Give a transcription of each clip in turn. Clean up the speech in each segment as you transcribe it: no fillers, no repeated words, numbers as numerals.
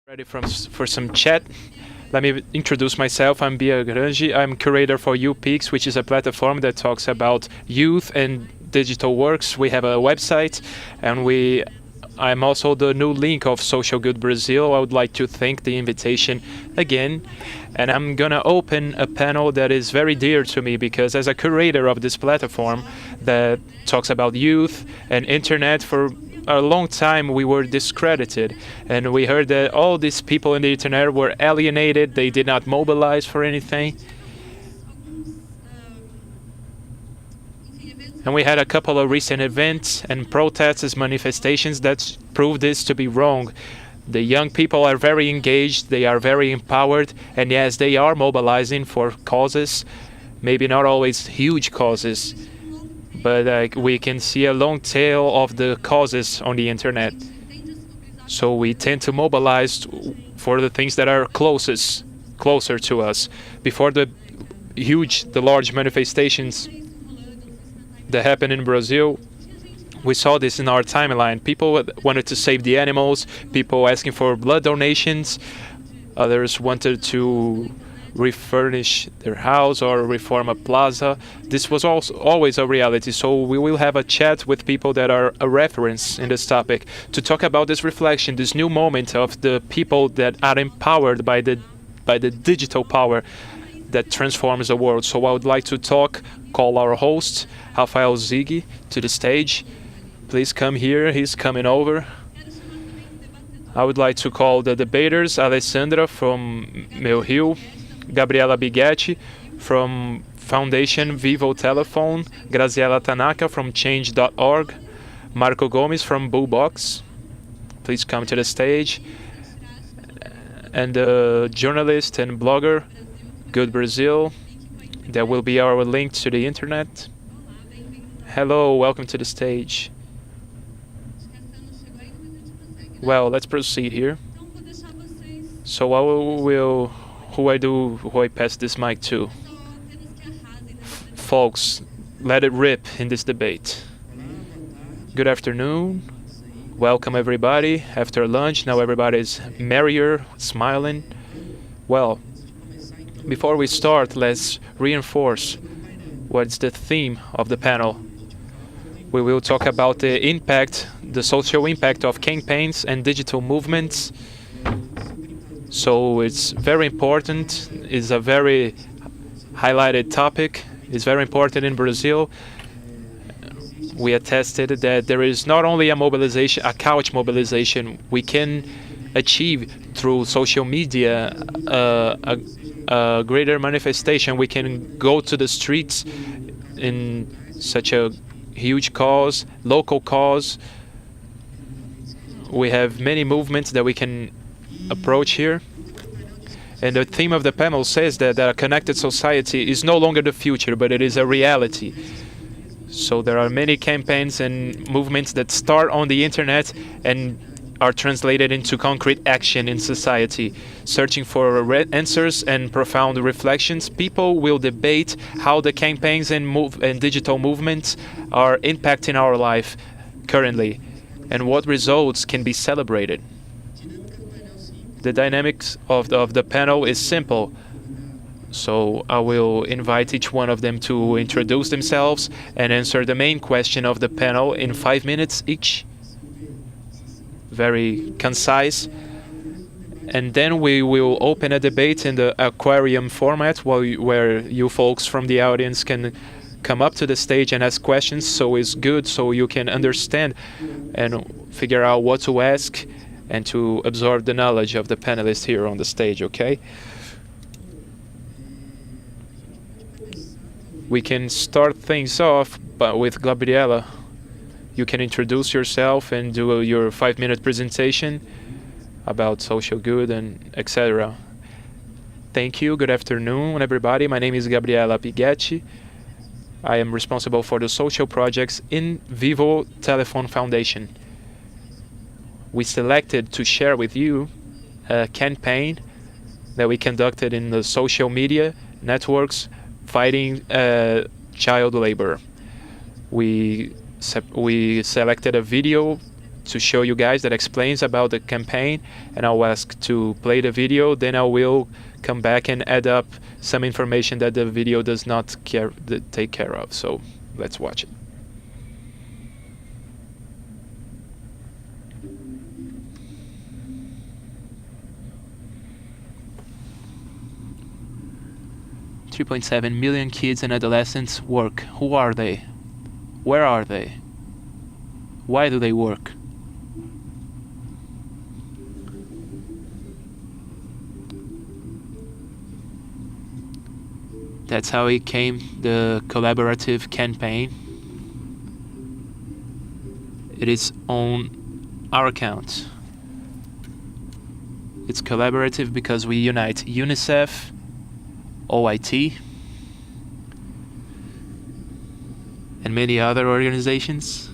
Ready for some chat. Let me introduce myself. I'm Bia Granji. I'm curator for UPix, which is a platform that talks about youth and digital works. We have a website, and I'm also the new link of Social Good Brazil. I would like to thank the invitation again, and I'm gonna open a panel that is very dear to me because as a curator of this platform that talks about youth and internet for a long time we were discredited, and we heard that all these people in the internet were alienated, they did not mobilize for anything. And we had a couple of recent events and protests, manifestations that prove this to be wrong. The young people are very engaged, they are very empowered, and yes, they are mobilizing for causes, maybe not always huge causes, but we can see a long tail of the causes on the internet. So we tend to mobilize for the things that are closer to us. Before the large manifestations that happened in Brazil, we saw this in our timeline. People wanted to save the animals, people asking for blood donations, others wanted to refurnish their house or reform a plaza. This was also always a reality, so we will have a chat with people that are a reference in this topic to talk about this reflection, this new moment of the people that are empowered by the digital power that transforms the world. So I would like to call our host, Rafael Ziggy, to the stage. Please come here, he's coming over. I would like to call the debaters, Alessandra from Meu Rio, Gabriela Bighetti from Foundation Vivo Telephone, Graziela Tanaka from Change.org, Marco Gomes from Bullbox. Please come to the stage. And the journalist and blogger, Good Brazil. That will be our link to the internet. Hello, welcome to the stage. Well, let's proceed here. So who I pass this mic to? Folks, let it rip in this debate. Good afternoon. Welcome everybody. After lunch, now everybody's merrier, smiling. Well, before we start, let's reinforce what's the theme of the panel. We will talk about the social impact of campaigns and digital movements. So it's very important, it's a very highlighted topic, it's very important in Brazil. We attested that there is not only a couch mobilization, we can achieve through social media a greater manifestation. We can go to the streets in such a huge cause, local cause. We have many movements that we can approach here. And the theme of the panel says that a connected society is no longer the future, but it is a reality. So there are many campaigns and movements that start on the internet and are translated into concrete action in society. Searching for answers and profound reflections, people will debate how the campaigns and digital movements are impacting our life currently and what results can be celebrated. The dynamics of the panel is simple. So I will invite each one of them to introduce themselves and answer the main question of the panel in 5 minutes each. Very concise. And then we will open a debate in the aquarium format where you folks from the audience can come up to the stage and ask questions. So it's good so you can understand and figure out what to ask and to absorb the knowledge of the panelists here on the stage, okay? We can start things off with Gabriela. You can introduce yourself and do your 5-minute presentation about social good and etc. Thank you. Good afternoon, everybody. My name is Gabriela Bighetti. I am responsible for the social projects in Vivo Telephone Foundation. We selected to share with you a campaign that we conducted in the social media networks fighting child labor. We selected a video to show you guys that explains about the campaign, and I'll ask to play the video. Then I will come back and add up some information that the video does not take care of. So let's watch it. $3.7 million kids and adolescents work. Who are they? Where are they? Why do they work? That's how it came, the collaborative campaign. It is on our account. It's collaborative because we unite UNICEF, OIT, and many other organizations.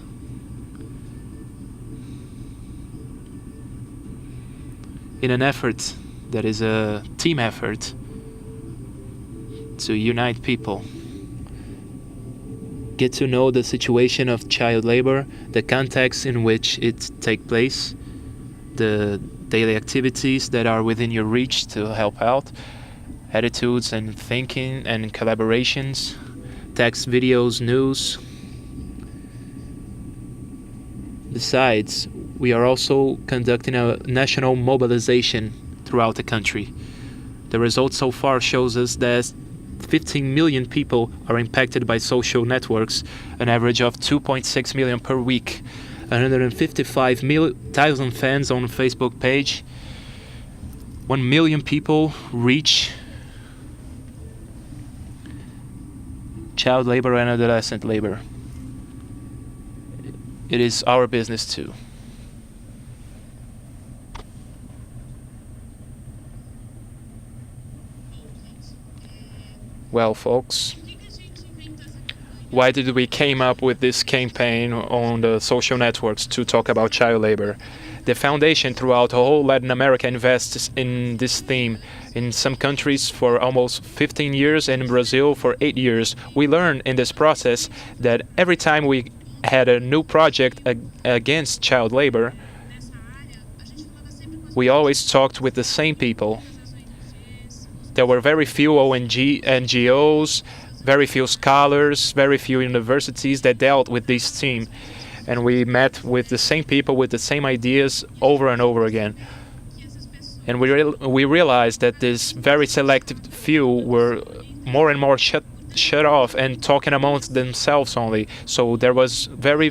In an effort that is a team effort to unite people, get to know the situation of child labor, the context in which it takes place, the daily activities that are within your reach to help out, attitudes and thinking and collaborations, text, videos, news. Besides, we are also conducting a national mobilization throughout the country. The results so far shows us that 15 million people are impacted by social networks, an average of 2.6 million per week, 155,000 fans on the Facebook page, 1 million people reach child labor and adolescent labor. It is our business too. Well, folks, why did we came up with this campaign on the social networks to talk about child labor? The foundation throughout whole Latin America invests in this theme. In some countries for almost 15 years and in Brazil for 8 years. We learned in this process that every time we had a new project against child labor, we always talked with the same people. There were very few NGOs, very few scholars, very few universities that dealt with this theme. And we met with the same people with the same ideas over and over again. And we realized that this very selective few were more and more shut off and talking amongst themselves only. So there was very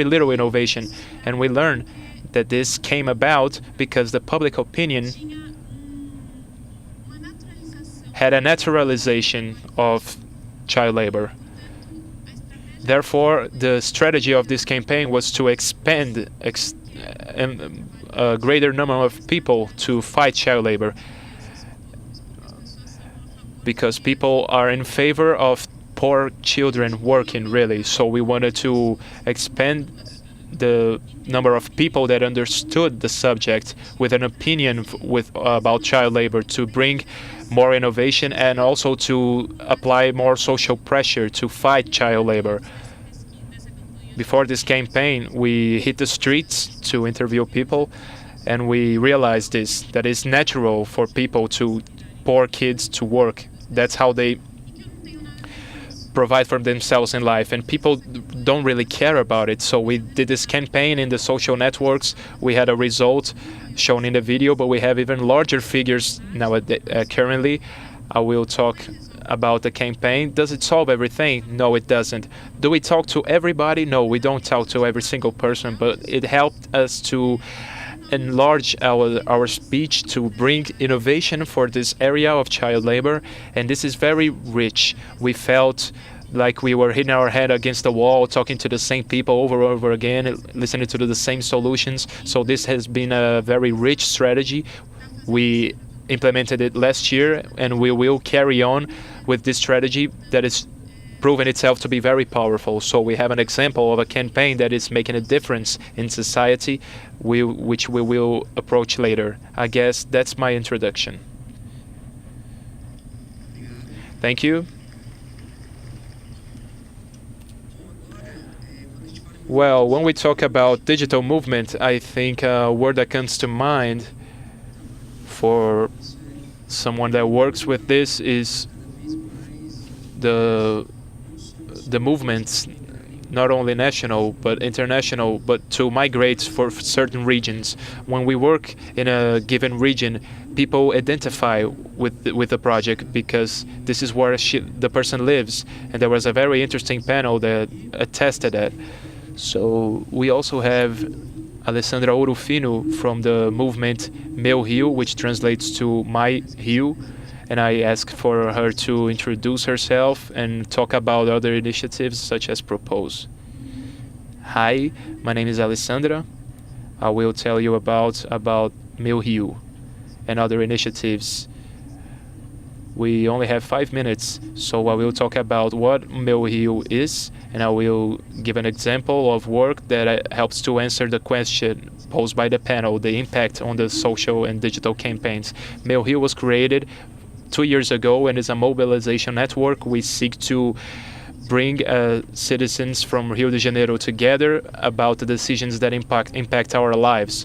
little innovation. And we learned that this came about because the public opinion had a naturalization of child labor. Therefore, the strategy of this campaign was to expand a greater number of people to fight child labor, because people are in favor of poor children working, really. So we wanted to expand the number of people that understood the subject with an opinion about child labor, to bring more innovation and also to apply more social pressure to fight child labor. Before this campaign, we hit the streets to interview people, and we realized that it's natural for poor kids to work. That's how they provide for themselves in life, and people don't really care about it. So we did this campaign in the social networks. We had a result shown in the video, but we have even larger figures now. Currently, I will talk about the campaign. Does it solve everything? No, it doesn't. Do we talk to everybody? No, we don't talk to every single person, but it helped us to enlarge our speech, to bring innovation for this area of child labor, and this is very rich. We felt like we were hitting our head against the wall, talking to the same people over and over again, listening to the same solutions. So this has been a very rich strategy. We implemented it last year, and we will carry on with this strategy that is proven itself to be very powerful. So we have an example of a campaign that is making a difference in society, which we will approach later. I guess that's my introduction. Thank you. Well, when we talk about digital movement, I think a word that comes to mind for someone that works with this is the the movements, not only national but international, but to migrate for certain regions. When we work in a given region, people identify with the project because this is where the person lives. And there was a very interesting panel that attested that. So we also have Alessandra Orofino from the movement Meu Rio, which translates to My Rio, and I asked for her to introduce herself and talk about other initiatives such as Propose. Hi, my name is Alessandra. I will tell you about Meu Rio and other initiatives. We only have 5 minutes, so I will talk about what Meu Rio is, and I will give an example of work that helps to answer the question posed by the panel, the impact on the social and digital campaigns. Meu Rio was created 2 years ago and is a mobilization network. We seek to bring citizens from Rio de Janeiro together about the decisions that impact our lives.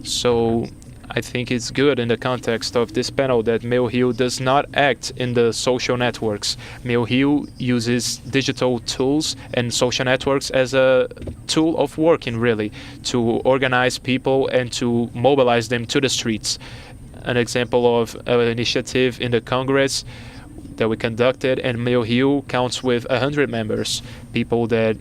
So I think it's good in the context of this panel that Meu Rio does not act in the social networks. Meu Rio uses digital tools and social networks as a tool of working, really, to organize people and to mobilize them to the streets. An example of an initiative in the Congress that we conducted, and Meu Rio counts with 100 members, people that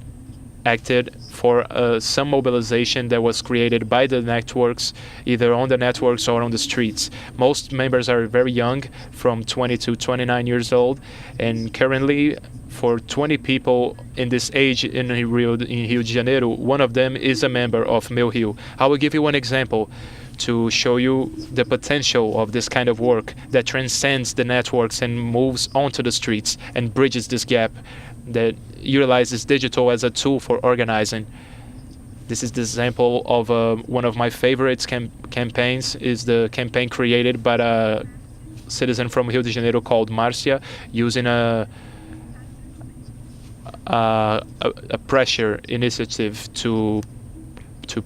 acted for some mobilization that was created by the networks, either on the networks or on the streets. Most members are very young, from 20 to 29 years old, and currently for 20 people in this age in Rio de Janeiro, one of them is a member of Meu Rio. I will give you one example to show you the potential of this kind of work that transcends the networks and moves onto the streets and bridges this gap, that utilizes digital as a tool for organizing. This is the example of one of my favorites campaigns, is the campaign created by a citizen from Rio de Janeiro called Marcia, using a pressure initiative to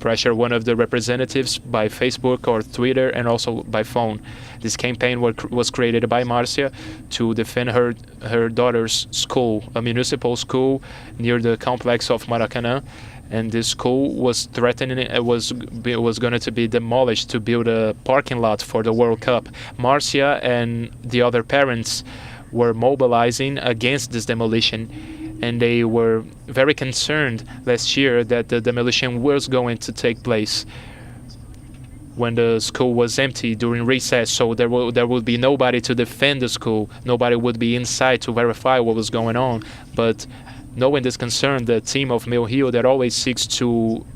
pressure one of the representatives by Facebook or Twitter and also by phone. This campaign was created by Marcia to defend her daughter's school, a municipal school near the complex of Maracanã. And this school was threatening, it was going to be demolished to build a parking lot for the World Cup. Marcia and the other parents were mobilizing against this demolition, and they were very concerned last year that the demolition was going to take place when the school was empty during recess, so there would be nobody to defend the school, nobody would be inside to verify what was going on. But knowing this concern, the team of Meu Rio, that always seeks to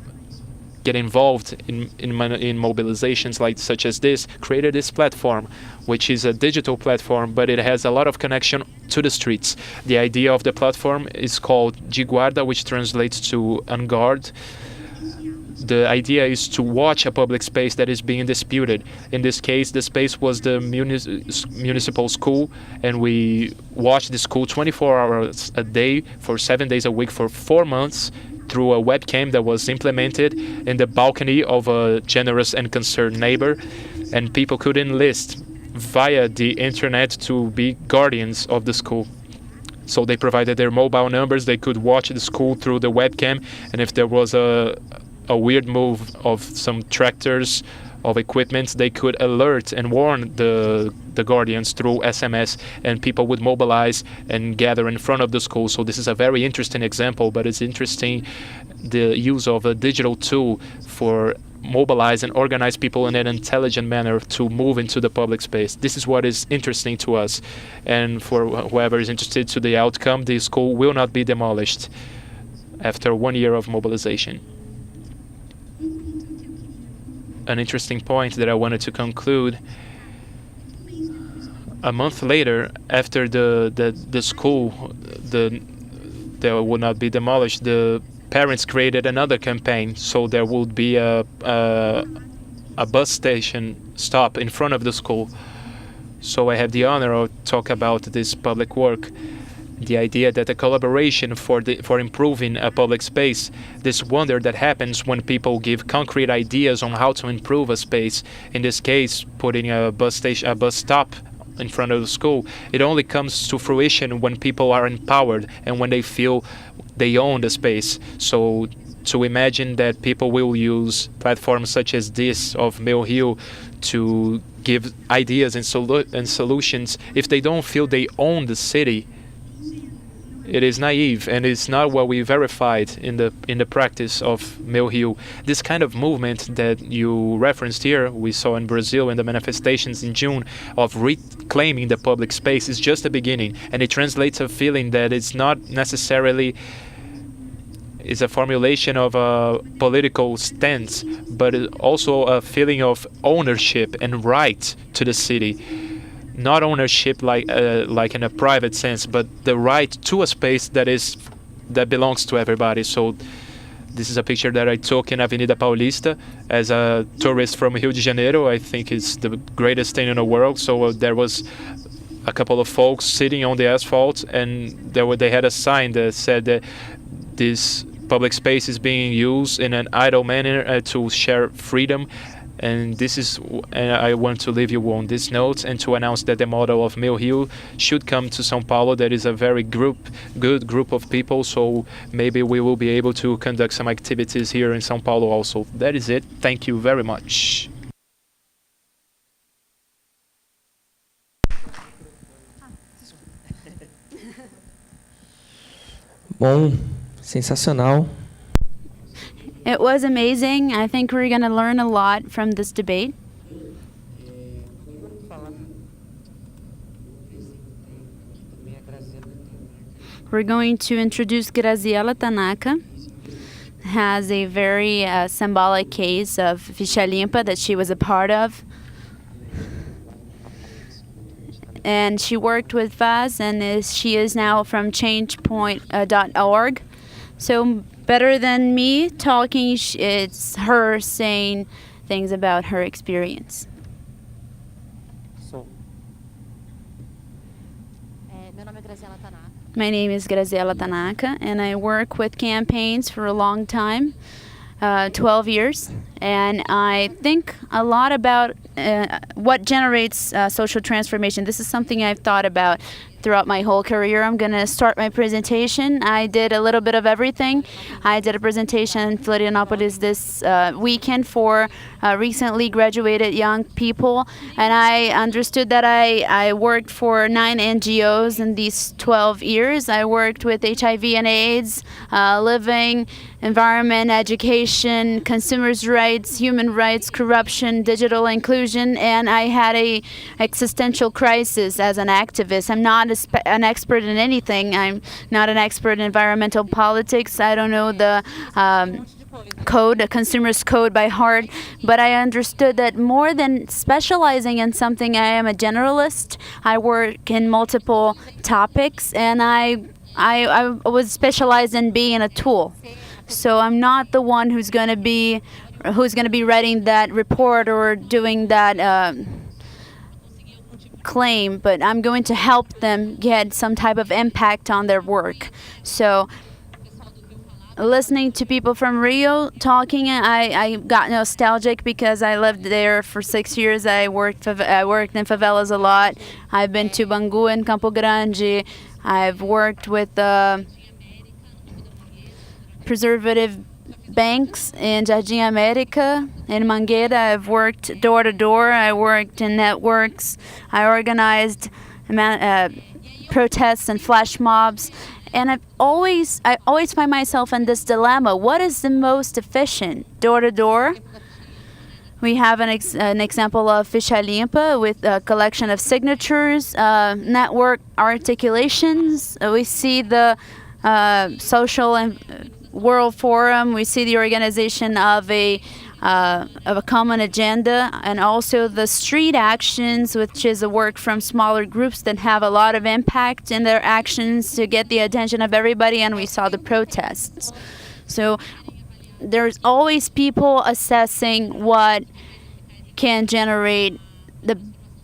get involved in mobilizations like such as this, created this platform, which is a digital platform, but it has a lot of connection to the streets. The idea of the platform is called De Guarda, which translates to on guard. The idea is to watch a public space that is being disputed. In this case, the space was the municipal school, and we watched the school 24 hours a day for 7 days a week for 4 months through a webcam that was implemented in the balcony of a generous and concerned neighbor, and people could enlist via the internet to be guardians of the school. So they provided their mobile numbers, they could watch the school through the webcam, and if there was a weird move of some tractors of equipment, they could alert and warn the guardians through SMS, and people would mobilize and gather in front of the school. So this is a very interesting example, but it's interesting the use of a digital tool for mobilize and organize people in an intelligent manner to move into the public space. This is what is interesting to us, and for whoever is interested to the outcome, the school will not be demolished after 1 year of mobilization. An interesting point that I wanted to conclude: a month later, after the school that would not be demolished, the parents created another campaign, so there would be a bus station stop in front of the school. So I have the honor of talk about this public work. the idea that the collaboration for improving a public space, this wonder that happens when people give concrete ideas on how to improve a space. In this case, putting a bus stop in front of the school, it only comes to fruition when people are empowered and when they feel they own the space. So to imagine that people will use platforms such as this of Meu Rio to give ideas and solutions if they don't feel they own the city, it is naive, and it's not what we verified in the practice of Meu Rio. This kind of movement that you referenced here, we saw in Brazil in the manifestations in June of reclaiming the public space, is just the beginning, and it translates a feeling that it's not necessarily is a formulation of a political stance, but also a feeling of ownership and right to the city. Not ownership like in a private sense, but the right to a space that belongs to everybody. So this is a picture that I took in Avenida Paulista as a tourist from Rio de Janeiro. I think it's the greatest thing in the world. So there was a couple of folks sitting on the asphalt, and they had a sign that said that this public space is being used in an idle manner to share freedom. And I want to leave you on this note and to announce that the model of Meu Rio should come to São Paulo. That is a very good group of people, so maybe we will be able to conduct some activities here in São Paulo also. That is it. Thank you very much. Bom, sensacional. It was amazing. I think we're going to learn a lot from this debate. We're going to introduce Graziela Tanaka. Has a very symbolic case of Ficha Limpa that she was a part of. And she worked with FAS, and she is now from changepoint.org. So better than me talking, it's her saying things about her experience. My name is Graziela Tanaka, and I work with campaigns for a long time, 12 years. And I think a lot about what generates social transformation. This is something I've thought about throughout my whole career. I'm going to start my presentation. I did a little bit of everything. I did a presentation in Florianopolis this weekend for recently graduated young people, and I understood that I worked for 9 NGOs in these 12 years. I worked with HIV and AIDS, living, environment, education, consumers' rights, human rights, corruption, digital inclusion, and I had a existential crisis as an activist. I'm not an expert in anything. I'm not an expert in environmental politics. I don't know the consumer's code by heart, but I understood that more than specializing in something, I am a generalist. I work in multiple topics, and I was specialized in being a tool. So I'm not the one who's going to be writing that report or doing that claim, but I'm going to help them get some type of impact on their work. So listening to people from Rio talking, I got nostalgic because I lived there for 6 years. I worked in favelas a lot. I've been to Bangu and Campo Grande. I've worked with preservative banks in Jardim América, in Mangueira. I've worked door to door. I worked in networks. I organized protests and flash mobs. And I always find myself in this dilemma. What is the most efficient? Door to door. We have an example of Ficha Limpa with a collection of signatures, network articulations. We see the social and World Forum. We see the organization of a common agenda, and also the street actions, which is a work from smaller groups that have a lot of impact in their actions to get the attention of everybody, and we saw the protests. So there's always people assessing what can generate the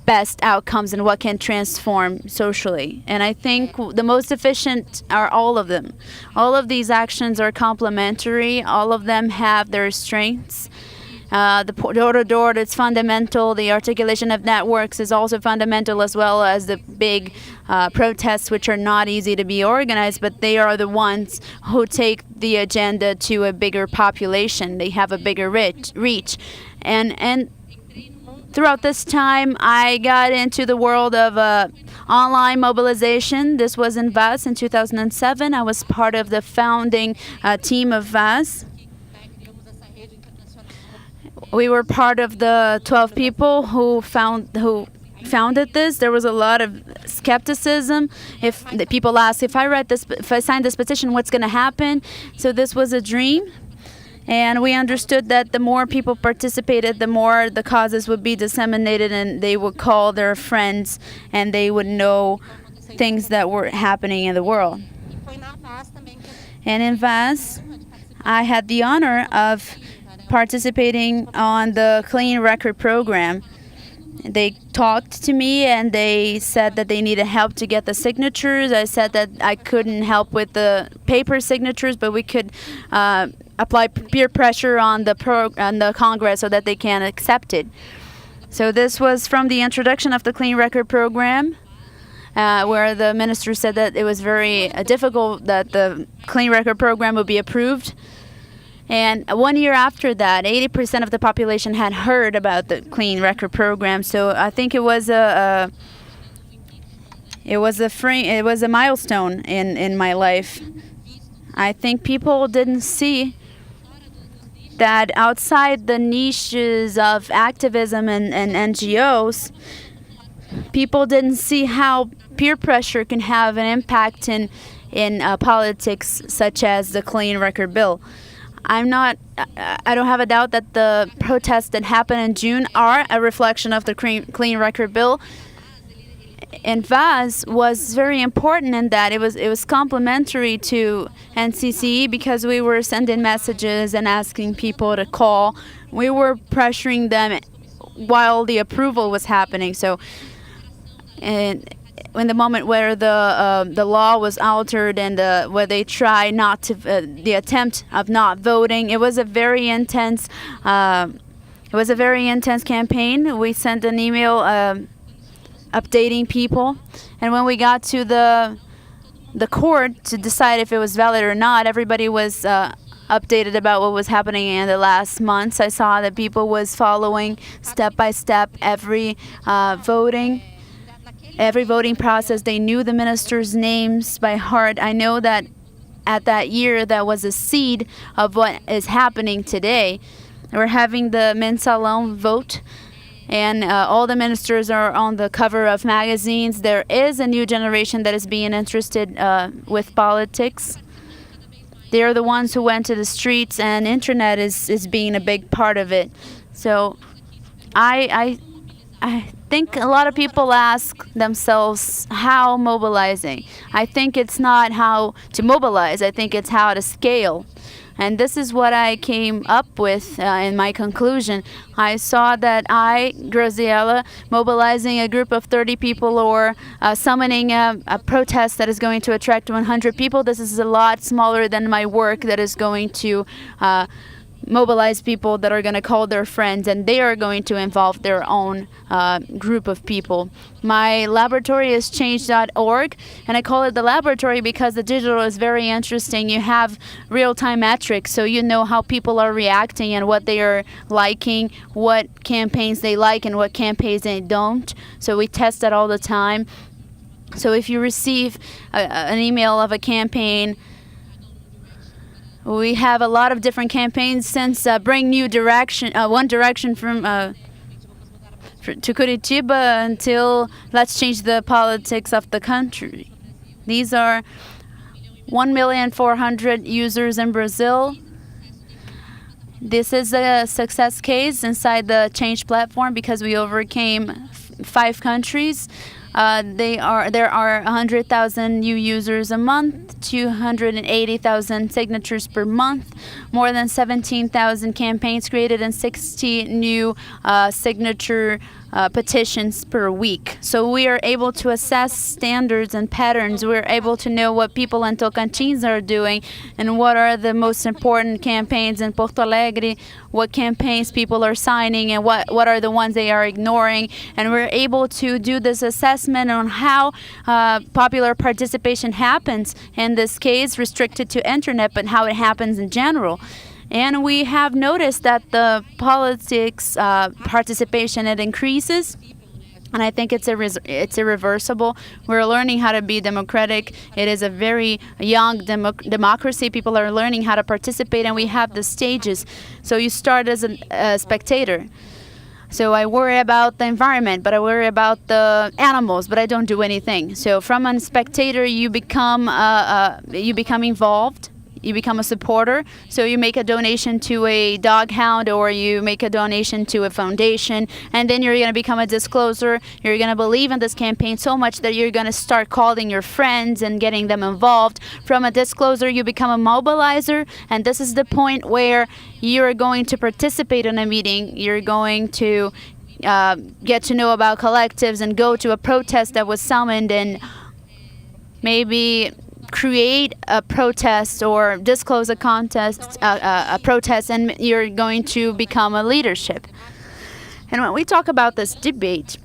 best outcomes and what can transform socially. And I think the most efficient are all of them. All of these actions are complementary. All of them have their strengths. The door-to-door, that's fundamental. The articulation of networks is also fundamental, as well as the big protests, which are not easy to be organized, but they are the ones who take the agenda to a bigger population. They have a bigger reach. And throughout this time, I got into the world of online mobilization. This was in VAS in 2007. I was part of the founding team of VAS. We were part of the 12 people who founded this. There was a lot of skepticism. If the people asked, if I sign this petition, what's going to happen? So this was a dream. And we understood that the more people participated, the more the causes would be disseminated, and they would call their friends, and they would know things that were happening in the world. And in VAS, I had the honor of participating on the Clean Record program. They talked to me and they said that they needed help to get the signatures. I said that I couldn't help with the paper signatures, but we could apply peer pressure on the Congress so that they can accept it. So this was from the introduction of the Clean Record program, where the minister said that it was very difficult that the Clean Record program would be approved. And 1 year after that, 80% of the population had heard about the Clean Record program. So I think it was a milestone in my life. I think people didn't see that outside the niches of activism and NGOs, people didn't see how peer pressure can have an impact in politics, such as the Clean Record bill. I don't have a doubt that the protests that happened in June are a reflection of the Clean Record bill. And VAS was very important in that it was complementary to NCCE, because we were sending messages and asking people to call. We were pressuring them while the approval was happening. So, in the moment where the law was altered and where they tried not to, the attempt of not voting, it was a very intense. It was a very intense campaign. We sent an email updating people, and when we got to the court to decide if it was valid or not, everybody was updated about what was happening in the last months. I saw that people was following step by step every voting process. They knew the ministers' names by heart. I know that at that year, that was a seed of what is happening today. We're having the Mensalão vote, and all the ministers are on the cover of magazines. There is a new generation that is being interested with politics. They're the ones who went to the streets, and internet is being a big part of it. So I think a lot of people ask themselves how mobilizing. I think it's not how to mobilize. I think it's how to scale. And this is what I came up with in my conclusion. I saw that Graziela, mobilizing a group of 30 people or summoning a protest that is going to attract 100 people, this is a lot smaller than my work that is going to mobilize people that are going to call their friends, and they are going to involve their own group of people. My laboratory is change.org, and I call it the laboratory because the digital is very interesting. You have real-time metrics, so you know how people are reacting and what they are liking, what campaigns they like and what campaigns they don't. So we test that all the time. So if you receive an email of a campaign, we have a lot of different campaigns since Bring New Direction, One Direction from to Curitiba until Let's Change the Politics of the Country. These are 1,400,000 users in Brazil. This is a success case inside the Change platform because we overcame 5 countries. There are 100,000 new users a month, 280,000 signatures per month, more than 17,000 campaigns created, and 60 new signature petitions per week. So we are able to assess standards and patterns. We're able to know what people in Tocantins are doing and what are the most important campaigns in Porto Alegre, what campaigns people are signing and what are the ones they are ignoring. And we're able to do this assessment on how popular participation happens, in this case restricted to internet, but how it happens in general. And we have noticed that the politics participation, it increases. And I think it's irreversible. We're learning how to be democratic. It is a very young democracy. People are learning how to participate, and we have the stages. So you start as a spectator. So I worry about the environment, but I worry about the animals, but I don't do anything. So from a spectator, you become involved. You become a supporter. So you make a donation to a dog hound, or you make a donation to a foundation, and then you're going to become a discloser. You're going to believe in this campaign so much that you're going to start calling your friends and getting them involved. From a discloser, you become a mobilizer, and this is the point where you're going to participate in a meeting. You're going to get to know about collectives and go to a protest that was summoned, and maybe create a protest or disclose a protest, and you're going to become a leadership. And when we talk about this debate,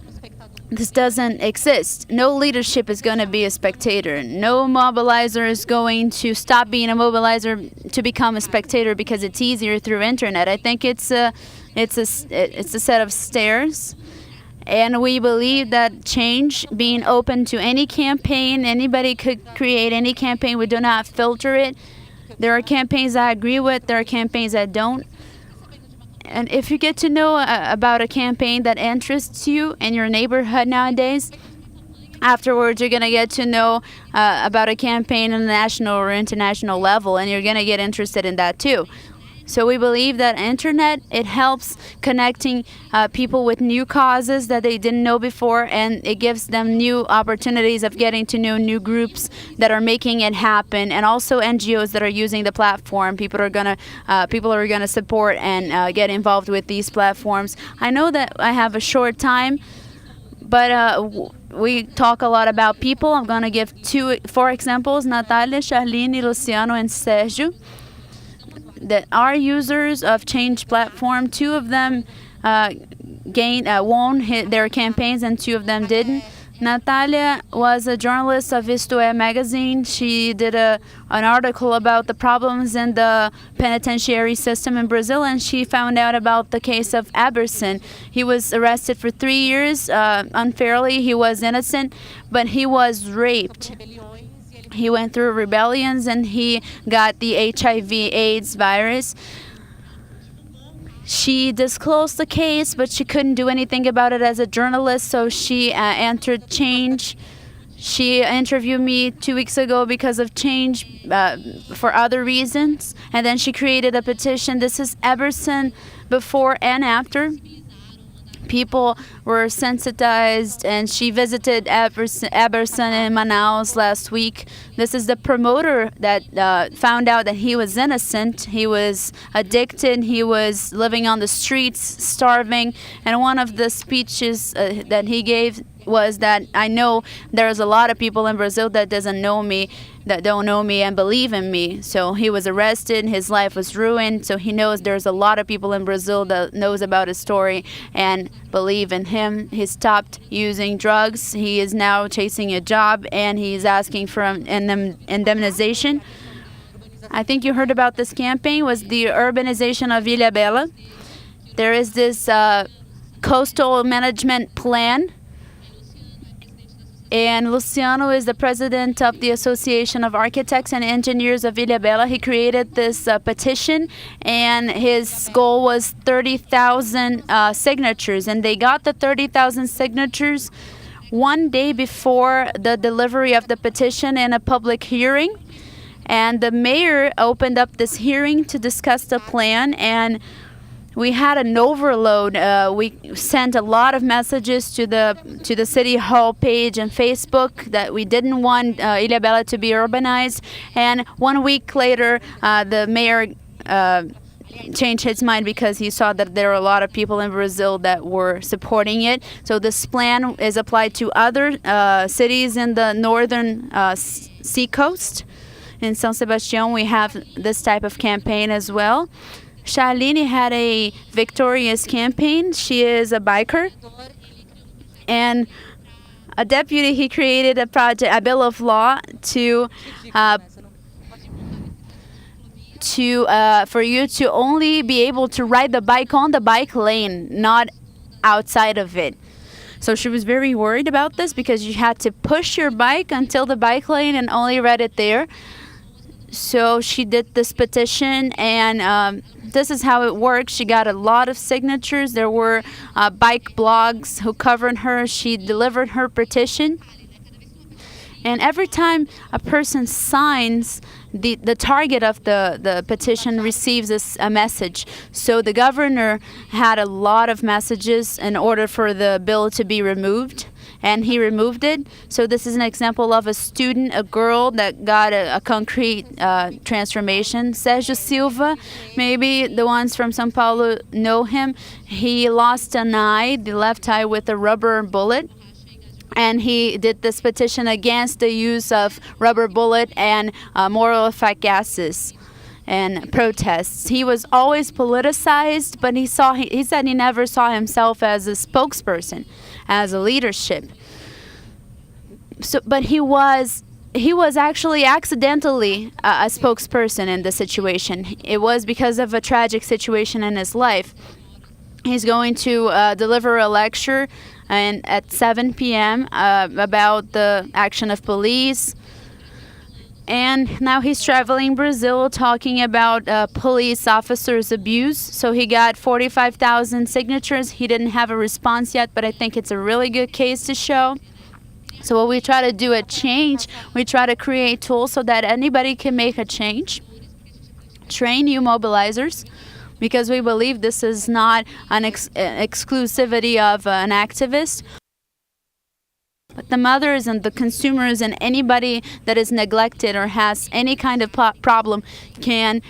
this doesn't exist. No leadership is going to be a spectator. No mobilizer is going to stop being a mobilizer to become a spectator because it's easier through internet. I think it's a set of stairs. And we believe that change, being open to any campaign, anybody could create any campaign. We do not filter it. There are campaigns I agree with. There are campaigns I don't. And if you get to know about a campaign that interests you in your neighborhood nowadays, afterwards you're going to get to know about a campaign on a national or international level, and you're going to get interested in that too. So we believe that internet, it helps connecting people with new causes that they didn't know before, and it gives them new opportunities of getting to know new groups that are making it happen, and also NGOs that are using the platform. People are gonna support and get involved with these platforms. I know that I have a short time, but we talk a lot about people. I'm gonna give 4 examples: Natalia, Charlene, Luciano, and Sergio, that are users of Change platform. 2 of them won their campaigns, and 2 of them didn't. Natalia was a journalist of Isto É magazine. She did an article about the problems in the penitentiary system in Brazil, and she found out about the case of Eberson. He was arrested for 3 years unfairly. He was innocent, but he was raped. He went through rebellions, and he got the HIV/AIDS virus. She disclosed the case, but she couldn't do anything about it as a journalist, so she entered Change. She interviewed me 2 weeks ago because of Change for other reasons, and then she created a petition. This is Eberson before and after. People were sensitized, and she visited Eberson in Manaus last week. This is the promoter that found out that he was innocent. He was addicted. He was living on the streets, starving. And one of the speeches that he gave was that I know there's a lot of people in Brazil that don't know me and believe in me. So he was arrested, his life was ruined, so he knows there's a lot of people in Brazil that knows about his story and believe in him. He stopped using drugs. He is now chasing a job, and he's asking for an indemnization. I think you heard about this campaign, was the urbanization of Ilhabela. There is this coastal management plan, and Luciano is the president of the Association of Architects and Engineers of Ilhabela. He created this petition, and his goal was 30,000 signatures, and they got the 30,000 signatures one day before the delivery of the petition in a public hearing. And the mayor opened up this hearing to discuss the plan, and we had an overload. We sent a lot of messages to the city hall page and Facebook that we didn't want Ilhabela to be urbanized. And 1 week later, the mayor changed his mind because he saw that there were a lot of people in Brazil that were supporting it. So this plan is applied to other cities in the northern seacoast. In São Sebastião, we have this type of campaign as well. Charlene had a victorious campaign. She is a biker. And a deputy, he created a project, a bill of law for you to only be able to ride the bike on the bike lane, not outside of it. So she was very worried about this because you had to push your bike until the bike lane and only ride it there. So she did this petition, and this is how it works. She got a lot of signatures. There were bike blogs who covered her. She delivered her petition. And every time a person signs, the target of the petition receives a message. So the governor had a lot of messages in order for the bill to be removed, and he removed it. So this is an example of a student, a girl that got a concrete transformation. Sérgio Silva, maybe the ones from São Paulo know him. He lost an eye, the left eye, with a rubber bullet. And he did this petition against the use of rubber bullet and moral effect gases and protests. He was always politicized, but he said he never saw himself as a spokesperson, as a leadership. So, but he was actually accidentally a spokesperson in the situation. It was because of a tragic situation in his life. He's going to deliver a lecture at 7 p.m. About the action of police. And now he's traveling Brazil talking about police officers' abuse. So he got 45,000 signatures. He didn't have a response yet, but I think it's a really good case to show. So what we try to do at Change, we try to create tools so that anybody can make a change. Train new mobilizers, because we believe this is not an exclusivity of an activist. But the mothers and the consumers and anybody that is neglected or has any kind of problem can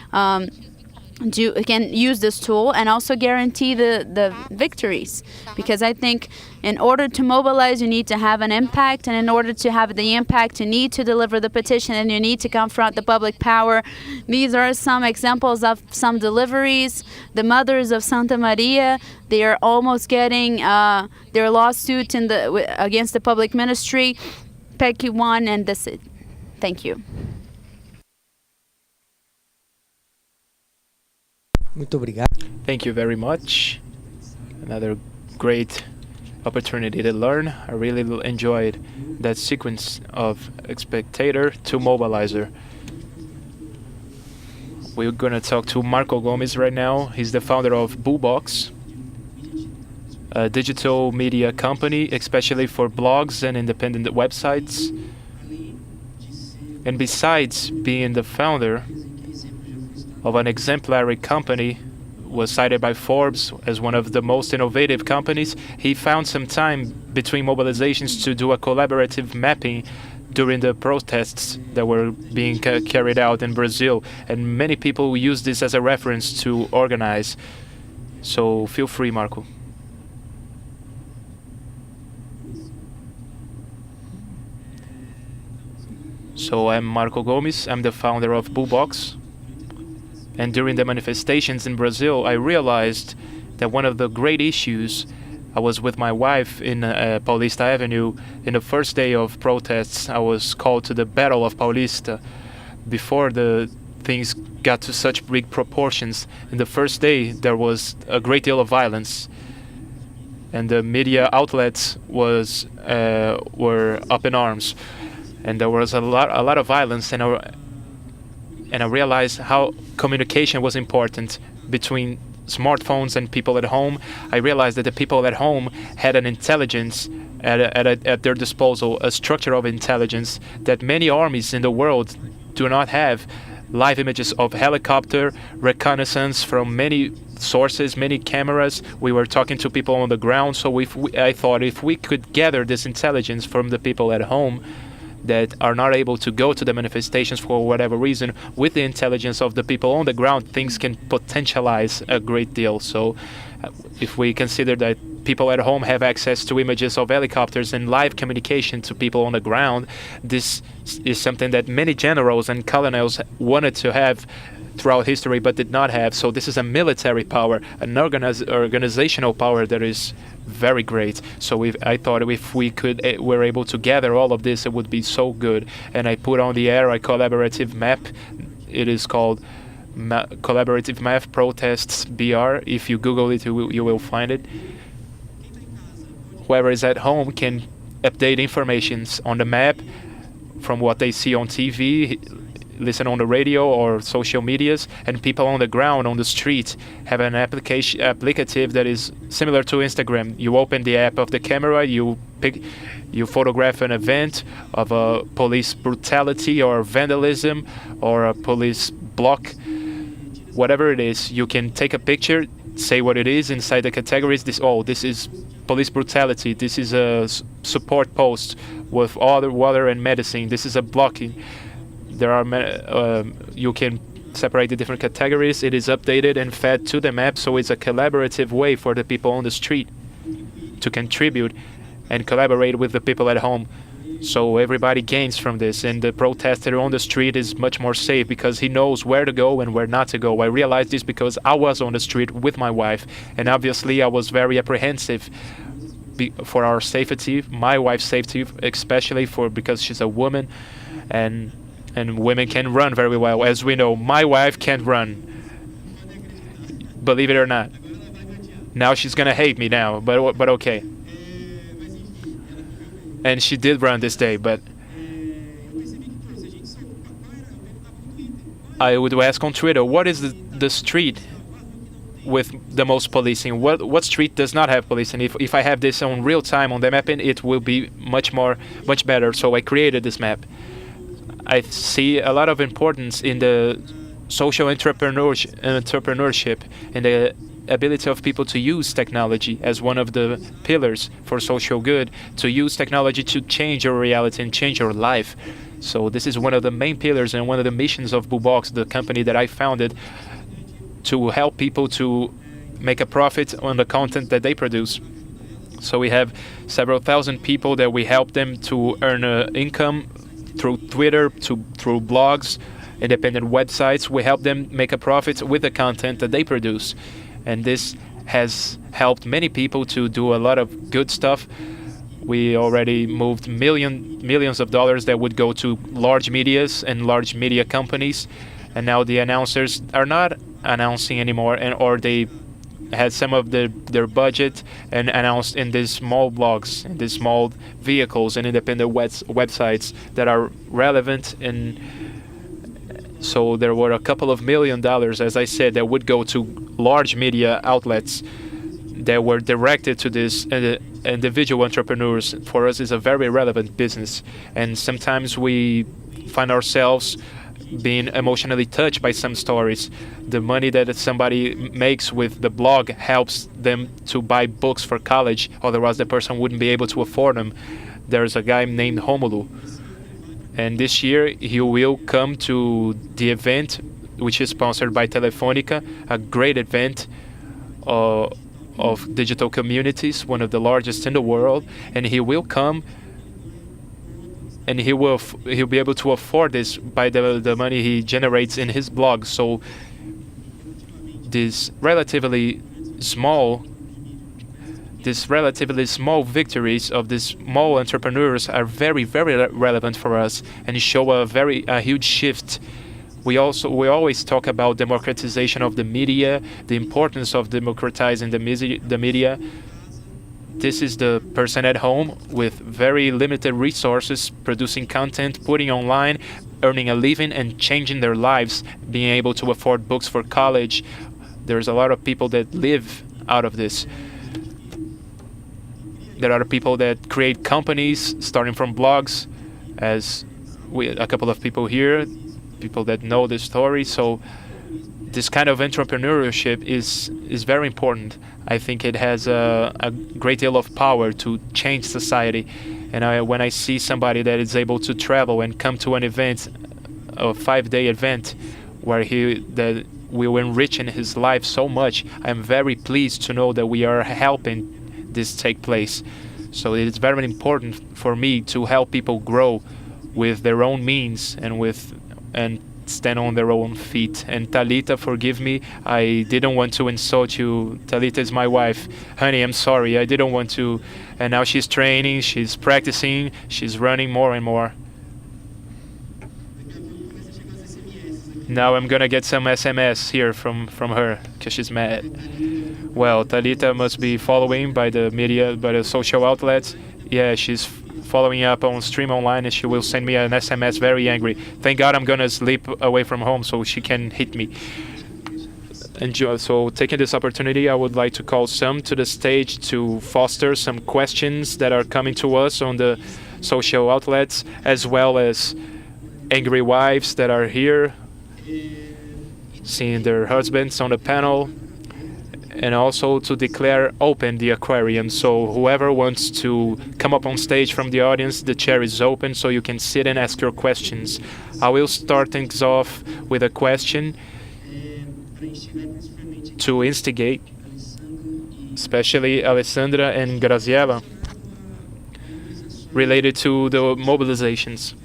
use this tool and also guarantee the victories. Because I think in order to mobilize, you need to have an impact, and in order to have the impact, you need to deliver the petition and you need to confront the public power. These are some examples of some deliveries. The mothers of Santa Maria, they are almost getting their lawsuit against the public ministry. PEC won, and that's it. Thank you. Muito obrigado. Thank you very much. Another great opportunity to learn. I really enjoyed that sequence of spectator to mobilizer. We're going to talk to Marco Gomes right now. He's the founder of Boobox, a digital media company, especially for blogs and independent websites. And besides being the founder of an exemplary company, was cited by Forbes as one of the most innovative companies, he found some time between mobilizations to do a collaborative mapping during the protests that were being carried out in Brazil. And many people use this as a reference to organize. So feel free, Marco. So I'm Marco Gomes. I'm the founder of Boobox. And during the manifestations in Brazil, I realized that one of the great issues, I was with my wife in Paulista Avenue. In the first day of protests, I was called to the Battle of Paulista before the things got to such big proportions. In the first day, there was a great deal of violence. And the media outlets were up in arms. And there was a lot of violence, and I realized how communication was important between smartphones and people at home. I realized that the people at home had an intelligence at their disposal, a structure of intelligence that many armies in the world do not have. Live images of helicopter, reconnaissance from many sources, many cameras. We were talking to people on the ground, so I thought if we could gather this intelligence from the people at home, that are not able to go to the manifestations for whatever reason, with the intelligence of the people on the ground, things can potentialize a great deal. So if we consider that people at home have access to images of helicopters and live communication to people on the ground, this is something that many generals and colonels wanted to have throughout history but did not have. So this is a military power, an organizational power that is very great. So I thought if we were able to gather all of this, it would be so good. And I put on the air a collaborative map. It is called Collaborative Map Protests BR. If you Google it, you will find it. Whoever is at home can update informations on the map from what they see on TV, listen on the radio or social medias, and people on the ground, on the street, have an applicative that is similar to Instagram. You open the app of the camera, you photograph an event of a police brutality or vandalism or a police block, whatever it is. You can take a picture, say what it is inside the categories. This is police brutality. This is a support post with water and medicine. This is a blocking. There are you can separate the different categories. It is updated and fed to the map, so it's a collaborative way for the people on the street to contribute and collaborate with the people at home. So everybody gains from this, and the protester on the street is much more safe because he knows where to go and where not to go. I realized this because I was on the street with my wife, and obviously I was very apprehensive for our safety, my wife's safety, especially because she's a woman, and women can run very well. As we know, my wife can't run, believe it or not. Now she's gonna hate me now, but okay. And she did run this day, but I would ask on Twitter, what is the street with the most policing? What street does not have policing? If I have this on real time on the mapping, it will be much better. So I created this map. I see a lot of importance in the social entrepreneurship and the ability of people to use technology as one of the pillars for social good, to use technology to change your reality and change your life. So this is one of the main pillars and one of the missions of Boobox, the company that I founded, to help people to make a profit on the content that they produce. So we have several thousand people that we help them to earn income through Twitter, through blogs, independent websites. We help them make a profit with the content that they produce. And this has helped many people to do a lot of good stuff. We already moved millions of dollars that would go to large medias and large media companies. And now the announcers are not announcing anymore, or they had some of their budget and announced in these small blogs, in these small vehicles and independent websites that are relevant. And so there were a couple of $1 million, as I said, that would go to large media outlets that were directed to these individual entrepreneurs. For us, it's a very relevant business. And sometimes we find ourselves being emotionally touched by some stories. The money that somebody makes with the blog helps them to buy books for college, otherwise the person wouldn't be able to afford them. There's a guy named Romulo, and this year he will come to the event, which is sponsored by Telefonica, a great event of digital communities, one of the largest in the world, and he will come. And he'll be able to afford this by the money he generates in his blog. So these relatively small victories of these small entrepreneurs are very, very relevant for us and show a huge shift. We always talk about democratization of the media, the importance of democratizing the media. This is the person at home with very limited resources, producing content, putting online, earning a living, and changing their lives, being able to afford books for college. There's a lot of people that live out of this. There are people that create companies starting from blogs, as a couple of people here, people that know the story. So this kind of entrepreneurship is very important. I think it has a great deal of power to change society. And when I see somebody that is able to travel and come to an event, a 5-day event, where that we will enrich in his life so much, I'm very pleased to know that we are helping this take place. So it is very important for me to help people grow with their own means and stand on their own feet. And Talita, forgive me, I didn't want to insult you. Talita is my wife. Honey, I'm sorry, I didn't want to. And now she's training, she's practicing, she's running more and more. Now I'm gonna get some SMS here from her because she's mad. Well, Talita must be following by the media, by the social outlets. Yeah, she's following up on Stream Online, and she will send me an SMS very angry. Thank God I'm gonna sleep away from home so she can hit me. And so taking this opportunity, I would like to call some to the stage to foster some questions that are coming to us on the social outlets, as well as angry wives that are here, seeing their husbands on the panel, and also to declare open the aquarium. So whoever wants to come up on stage from the audience, the chair is open so you can sit and ask your questions. I will start things off with a question to instigate, especially Alessandra and Graziela, related to the mobilizations.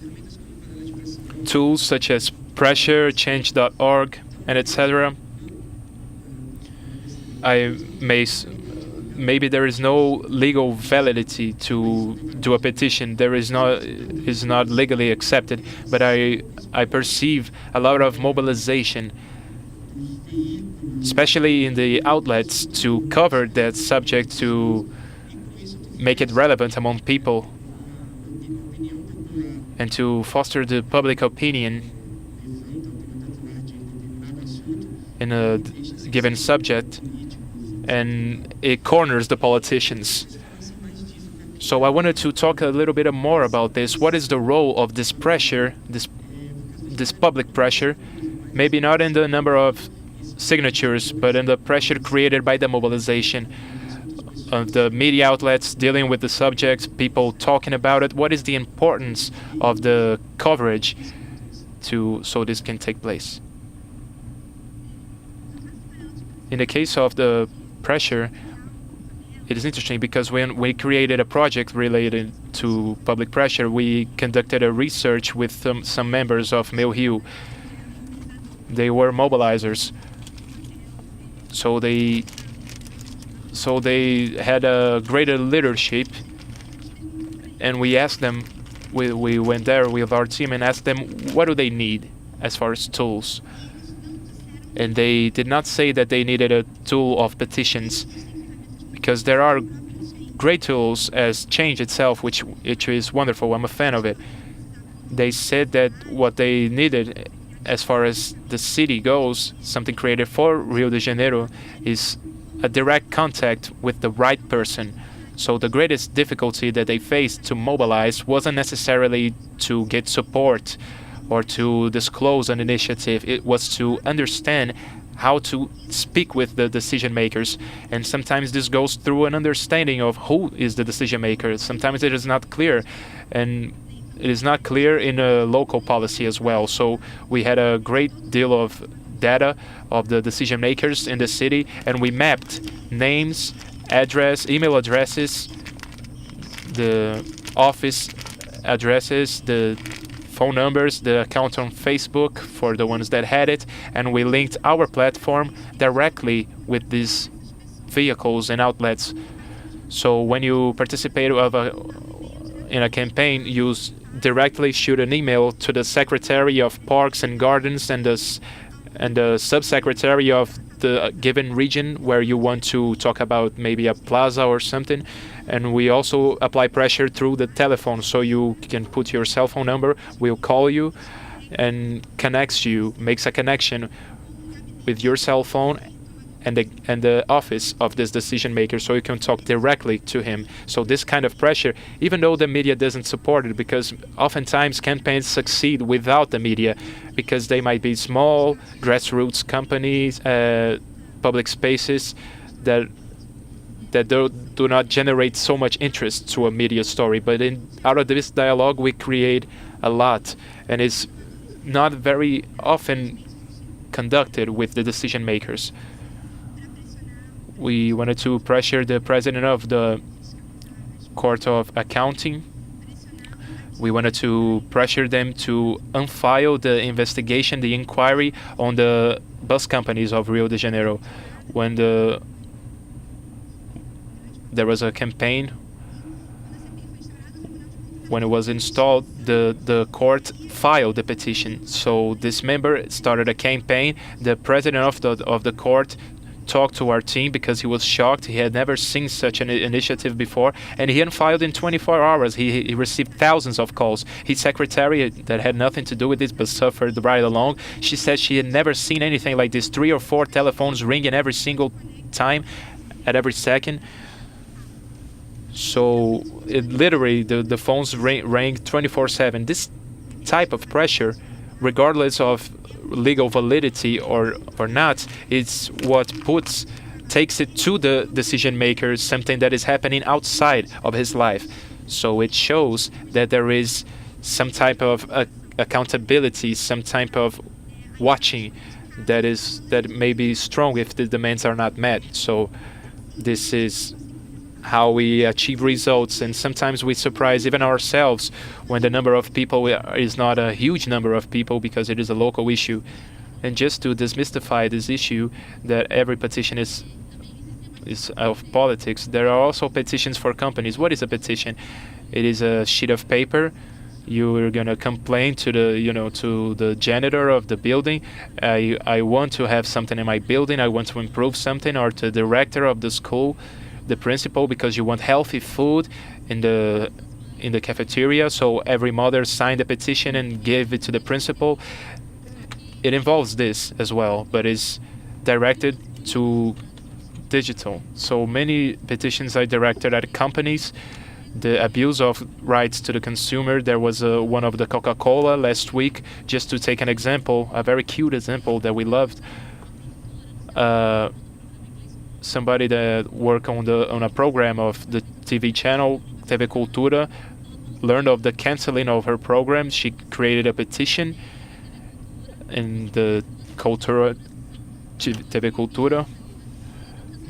Tools such as Pressure, Change.org, and etc. Maybe there is no legal validity to do a petition. Is not legally accepted, but I perceive a lot of mobilization, especially in the outlets, to cover that subject, to make it relevant among people, and to foster the public opinion in a given subject, and it corners the politicians. So I wanted to talk a little bit more about this. What is the role of this pressure, this public pressure, maybe not in the number of signatures, but in the pressure created by the mobilization of the media outlets dealing with the subjects, people talking about it? What is the importance of the coverage so this can take place? In the case of the pressure, it is interesting because when we created a project related to public pressure, we conducted a research with some members of Meu Rio. They were mobilizers. So they had a greater leadership, and we asked them, we went there with our team and asked them what do they need as far as tools. And they did not say that they needed a tool of petitions, because there are great tools as Change itself, which is wonderful. I'm a fan of it. They said that what they needed as far as the city goes, something created for Rio de Janeiro, is a direct contact with the right person. So the greatest difficulty that they faced to mobilize wasn't necessarily to get support or to disclose an initiative. It was to understand how to speak with the decision makers. And sometimes this goes through an understanding of who is the decision maker. Sometimes it is not clear, and it is not clear in a local policy as well. So we had a great deal of data of the decision makers in the city, and we mapped names, email addresses, the office addresses, the phone numbers, the account on Facebook for the ones that had it, and we linked our platform directly with these vehicles and outlets. So when you participate in a campaign, you directly shoot an email to the Secretary of Parks and Gardens and the Subsecretary of the given region where you want to talk about maybe a plaza or something. And we also apply pressure through the telephone, so you can put your cell phone number, we'll call you and makes a connection with your cell phone and the office of this decision maker, so you can talk directly to him. So this kind of pressure, even though the media doesn't support it, because oftentimes campaigns succeed without the media, because they might be small grassroots companies, public spaces that do not generate so much interest to a media story. But out of this dialogue, we create a lot, and it's not very often conducted with the decision makers. We wanted to pressure the president of the Court of Accounting. We wanted to pressure them to unfile the investigation, the inquiry on the bus companies of Rio de Janeiro. When there was a campaign, when it was installed, the court filed the petition. So this member started a campaign. The president of the court talked to our team because he was shocked. He had never seen such an initiative before, and he filed in 24 hours. He received thousands of calls. His secretary, that had nothing to do with this but suffered right along, she said she had never seen anything like this. 3 or 4 telephones ringing every single time, at every second. So literally the phones rang 24/7. This type of pressure, regardless of legal validity or not, it's what takes it to the decision makers, something that is happening outside of his life. So it shows that there is some type of accountability, some type of watching that may be strong if the demands are not met. So this is how we achieve results, and sometimes we surprise even ourselves when the number of people is not a huge number of people, because it is a local issue. And just to demystify this issue that every petition is of politics, there are also petitions for companies. What is a petition? It is a sheet of paper. You're gonna complain to the janitor of the building. I want to have something in my building. I want to improve something, or to the director of the school, the principal, because you want healthy food in the cafeteria. So every mother signed a petition and gave it to the principal. It involves this as well, but it's directed to digital. So many petitions are directed at companies, the abuse of rights to the consumer. There was one of the Coca-Cola last week, just to take an example, a very cute example that we loved. Somebody that worked on a program of the TV channel TV Cultura learned of the canceling of her program. She created a petition in the TV Cultura.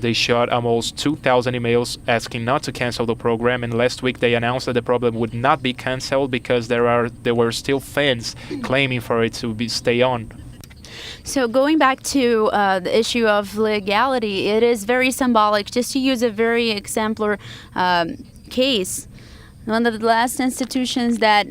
They shot almost 2,000 emails asking not to cancel the program, and last week they announced that the program would not be canceled because there were still fans claiming for it to stay on. So going back to the issue of legality, it is very symbolic. Just to use a very exemplar case, one of the last institutions that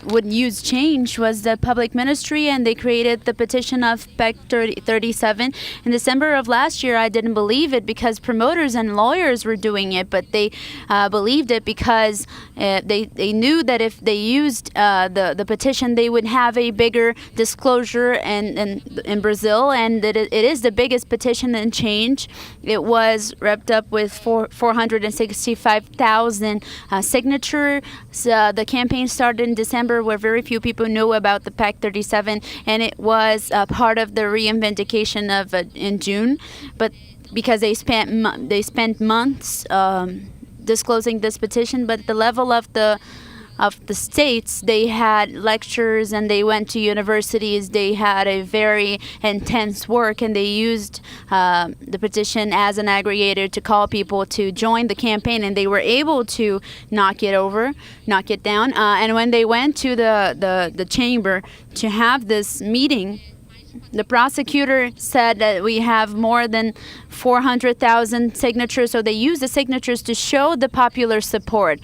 would use change was the public ministry, and they created the petition of PEC 37. In December of last year, I didn't believe it because promoters and lawyers were doing it, but they believed it because they knew that if they used the petition, they would have a bigger disclosure in Brazil, and that it is the biggest petition in change. It was wrapped up with 465,000 signatures. The campaign started in December, where very few people know about the PEC 37, and it was part of the reivindication of in June. But because they spent months disclosing this petition, but at the level of the states, they had lectures and they went to universities. They had a very intense work, and they used the petition as an aggregator to call people to join the campaign, and they were able to knock it down. And when they went to the chamber to have this meeting, the prosecutor said that we have more than 400,000 signatures, so they used the signatures to show the popular support.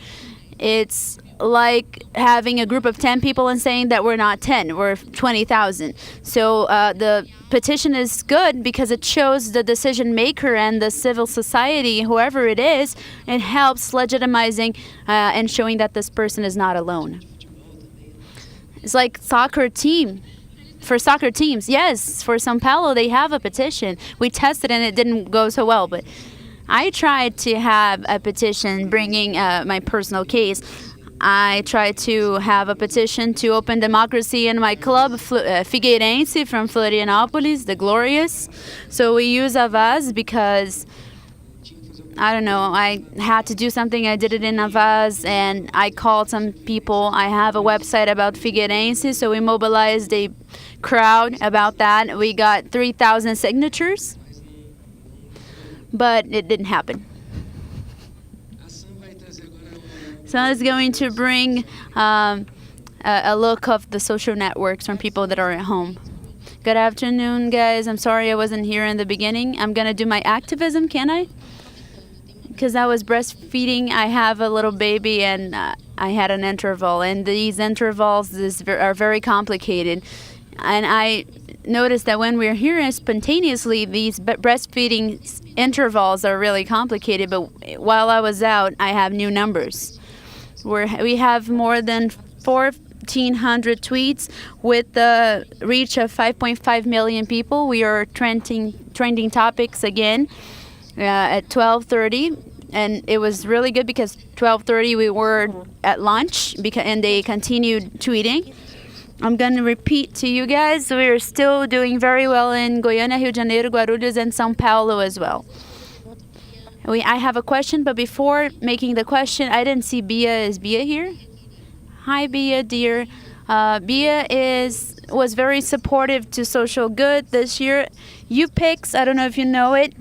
It's like having a group of 10 people and saying that we're not 10, we're 20,000. So the petition is good because it shows the decision maker and the civil society, whoever it is, it helps legitimizing and showing that this person is not alone. It's like soccer team. for soccer teams. Yes, for São Paulo, they have a petition. We tested and it didn't go so well, but I tried to have a petition bringing my personal case. I tried to have a petition to open democracy in my club, Figueirense from Florianópolis, the Glorious. So we use Avaz because, I don't know, I had to do something. I did it in Avaz, and I called some people. I have a website about Figueirense, so we mobilized a crowd about that. We got 3,000 signatures, but it didn't happen. So it's going to bring a look of the social networks from people that are at home. Good afternoon, guys. I'm sorry I wasn't here in the beginning. I'm going to do my activism, can I? Because I was breastfeeding. I have a little baby, and I had an interval. And these intervals are very complicated. And I noticed that when we're here spontaneously, these breastfeeding intervals are really complicated. But while I was out, I have new numbers. We have more than 1,400 tweets with the reach of 5.5 million people. We are trending topics again at 12:30, and it was really good because 12:30 we were at lunch and they continued tweeting. I'm going to repeat to you guys, we are still doing very well in Goiânia, Rio de Janeiro, Guarulhos, and São Paulo as well. I have a question, but before making the question, I didn't see Bia. Is Bia here? Hi, Bia, dear. Bia was very supportive to social good this year. UPix, I don't know if you know it.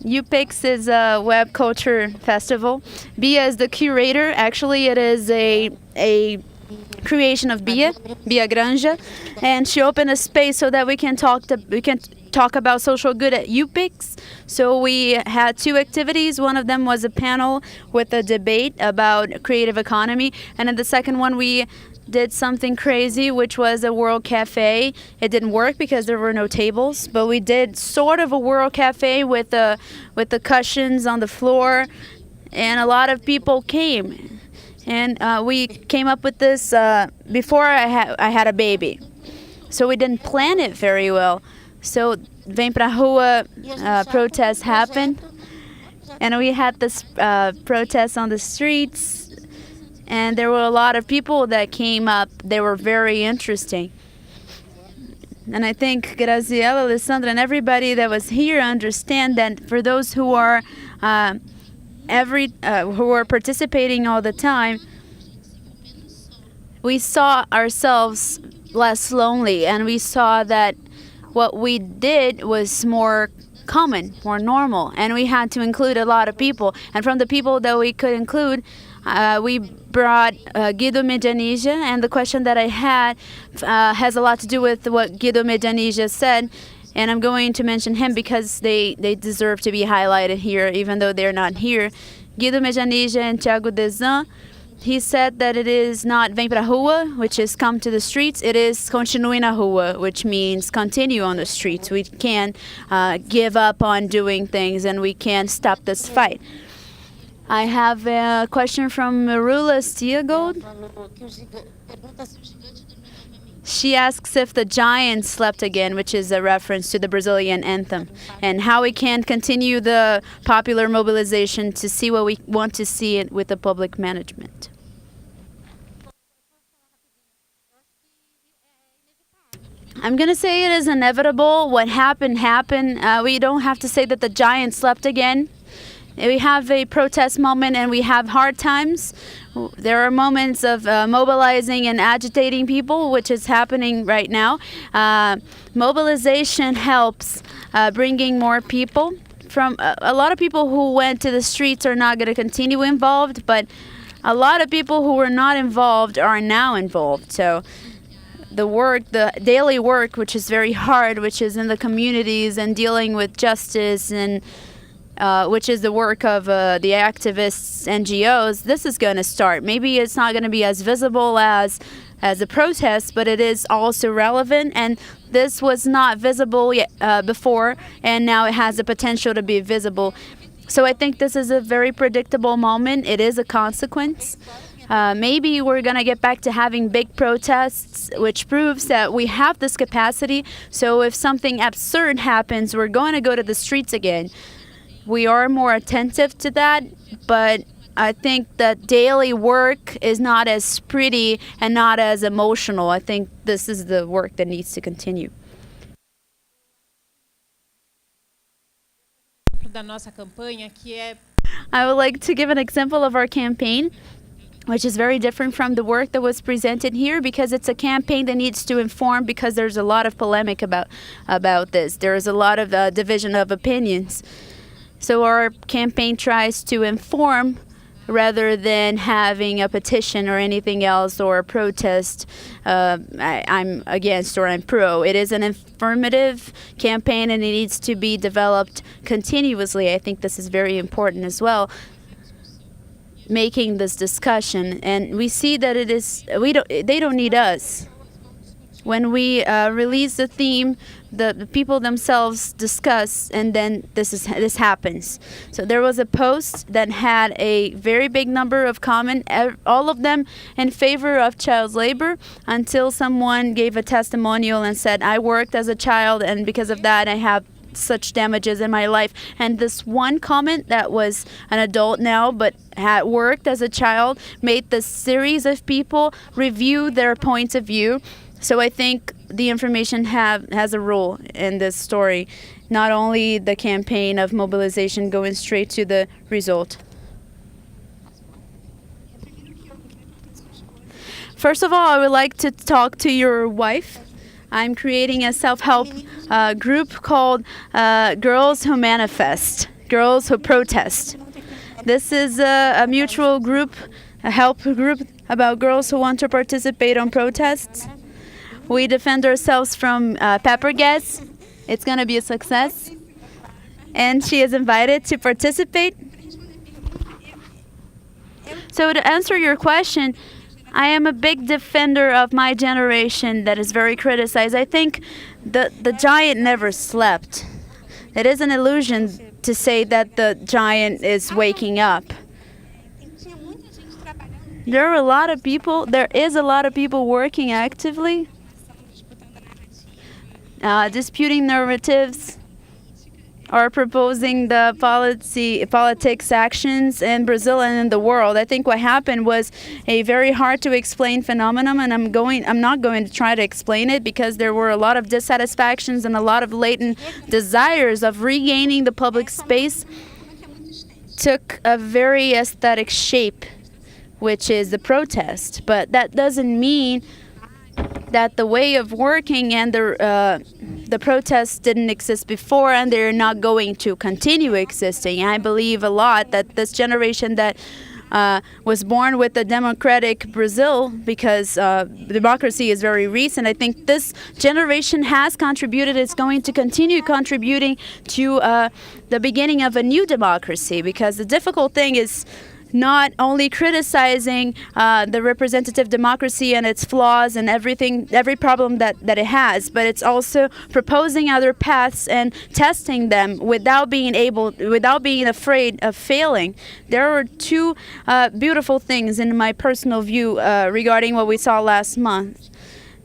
UPix is a web culture festival. Bia is the curator. Actually, it is a creation of Bia Granja, and she opened a space so that we can talk about social good at UPix. So we had two activities. One of them was a panel with a debate about creative economy, and in the second one we did something crazy, which was a world cafe. It didn't work because there were no tables, but we did sort of a world cafe with the cushions on the floor, and a lot of people came. And we came up with this before I had a baby. So we didn't plan it very well. So Vem Pra Rua protest happened. And we had this protest on the streets. And there were a lot of people that came up. They were very interesting. And I think Graziela, Alessandra, and everybody that was here understand that for those who are who are participating all the time, we saw ourselves less lonely, and we saw that what we did was more common, more normal, and we had to include a lot of people. And from the people that we could include, we brought Guido Medianija, and the question that I had has a lot to do with what Guido Medianija said. And I'm going to mention him because they deserve to be highlighted here, even though they're not here. Guido Medianija and Thiago Desan, he said that it is not Vem Pra Rua, which is come to the streets. It is Continue na Rua, which means continue on the streets. We can't give up on doing things, and we can't stop this fight. I have a question from Marula Stiegold. She asks if the Giants slept again, which is a reference to the Brazilian anthem, and how we can continue the popular mobilization to see what we want to see it with the public management. I'm going to say it is inevitable. What happened. We don't have to say that the Giants slept again. We have a protest moment and we have hard times. There are moments of mobilizing and agitating people, which is happening right now. Mobilization helps bringing more people. From a lot of people who went to the streets are not going to continue involved, but a lot of people who were not involved are now involved. So the daily work, which is very hard, which is in the communities and dealing with justice and which is the work of the activists, NGOs, this is going to start. Maybe it's not going to be as visible as a protest, but it is also relevant. And this was not visible yet, before, and now it has the potential to be visible. So I think this is a very predictable moment. It is a consequence. Maybe we're going to get back to having big protests, which proves that we have this capacity. So if something absurd happens, we're going to go to the streets again. We are more attentive to that, but I think that daily work is not as pretty and not as emotional. I think this is the work that needs to continue. Da nossa campanha, que é I would like to give an example of our campaign, which is very different from the work that was presented here, because it's a campaign that needs to inform, because there's a lot of polemic about this. There is a lot of division of opinions. So our campaign tries to inform rather than having a petition or anything else or a protest. I'm against or I'm pro. It is an informative campaign and it needs to be developed continuously. I think this is very important as well, making this discussion. And we see that they don't need us. When we release the theme, the people themselves discuss, and then this happens. So there was a post that had a very big number of comments, all of them in favor of child labor, until someone gave a testimonial and said, I worked as a child, and because of that I have such damages in my life. And this one comment that was an adult now but had worked as a child made this series of people review their points of view. So I think the information has a role in this story, not only the campaign of mobilization going straight to the result. First of all, I would like to talk to your wife. I'm creating a self-help group called Girls Who Manifest, Girls Who Protest. This is a mutual group, a help group about girls who want to participate on protests. We defend ourselves from pepper gas. It's going to be a success. And she is invited to participate. So to answer your question, I am a big defender of my generation that is very criticized. I think the giant never slept. It is an illusion to say that the giant is waking up. There is a lot of people working actively, disputing narratives, or proposing the politics actions in Brazil and in the world. I think what happened was a very hard to explain phenomenon, and I'm not going to try to explain it, because there were a lot of dissatisfactions and a lot of latent desires of regaining the public space. Took a very aesthetic shape, which is the protest. But that doesn't mean that the way of working and the protests didn't exist before, and they're not going to continue existing. I believe a lot that this generation that was born with the democratic Brazil, because democracy is very recent, I think this generation has contributed, it's going to continue contributing to the beginning of a new democracy, because the difficult thing is not only criticizing the representative democracy and its flaws and every problem that it has, but it's also proposing other paths and testing them without being afraid of failing. There were two beautiful things in my personal view regarding what we saw last month.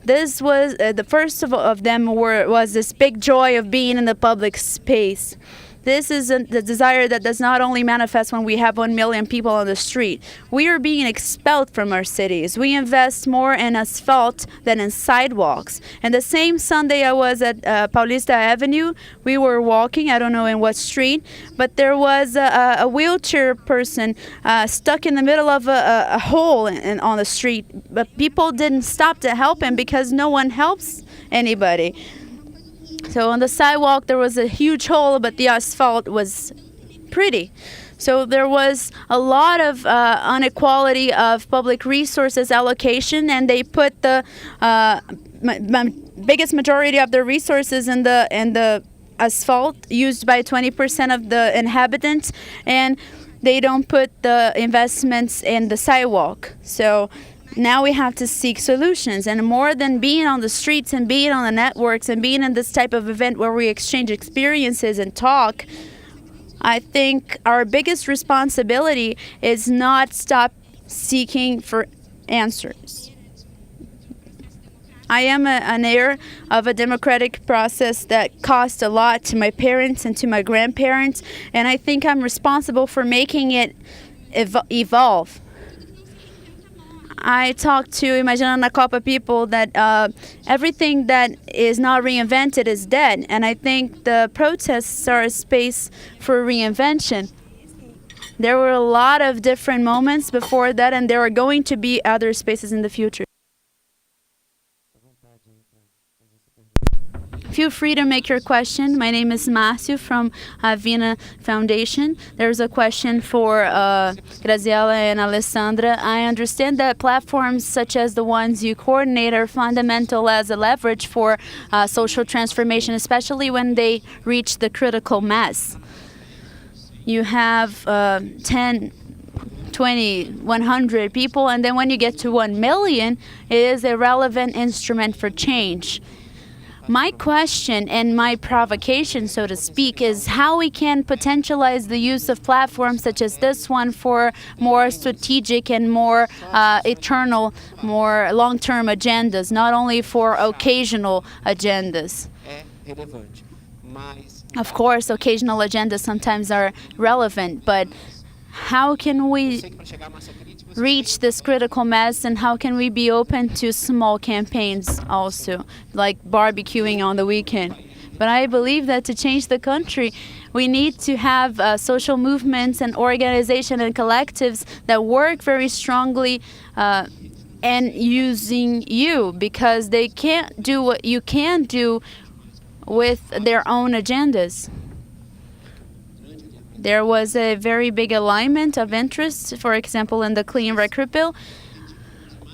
This was the first of them was this big joy of being in the public space. This is the desire that does not only manifest when we have 1 million people on the street. We are being expelled from our cities. We invest more in asphalt than in sidewalks. And the same Sunday I was at Paulista Avenue, we were walking, I don't know in what street, but there was a wheelchair person stuck in the middle of a hole on the street. But people didn't stop to help him because no one helps anybody. So on the sidewalk there was a huge hole, but the asphalt was pretty. So there was a lot of inequality of public resources allocation, and they put the biggest majority of their resources in the asphalt used by 20% of the inhabitants, and they don't put the investments in the sidewalk. So now we have to seek solutions, and more than being on the streets and being on the networks and being in this type of event where we exchange experiences and talk, I think our biggest responsibility is not stop seeking for answers. I am an heir of a democratic process that cost a lot to my parents and to my grandparents, and I think I'm responsible for making it evolve. I talked to Imaginando na Copa people that everything that is not reinvented is dead, and I think the protests are a space for reinvention. There were a lot of different moments before that, and there are going to be other spaces in the future. Feel free to make your question. My name is Márcio from Avina Foundation. There's a question for Graziela and Alessandra. I understand that platforms such as the ones you coordinate are fundamental as a leverage for social transformation, especially when they reach the critical mass. You have 10, 20, 100 people, and then when you get to 1 million, it is a relevant instrument for change. My question and my provocation, so to speak, is how we can potentialize the use of platforms such as this one for more strategic and more eternal, more long-term agendas, not only for occasional agendas. Of course, occasional agendas sometimes are relevant, but how can we reach this critical mass, and how can we be open to small campaigns also, like barbecuing on the weekend? But I believe that to change the country, we need to have social movements and organization and collectives that work very strongly and using you, because they can't do what you can do with their own agendas. There was a very big alignment of interests, for example, in the Clean Record Bill.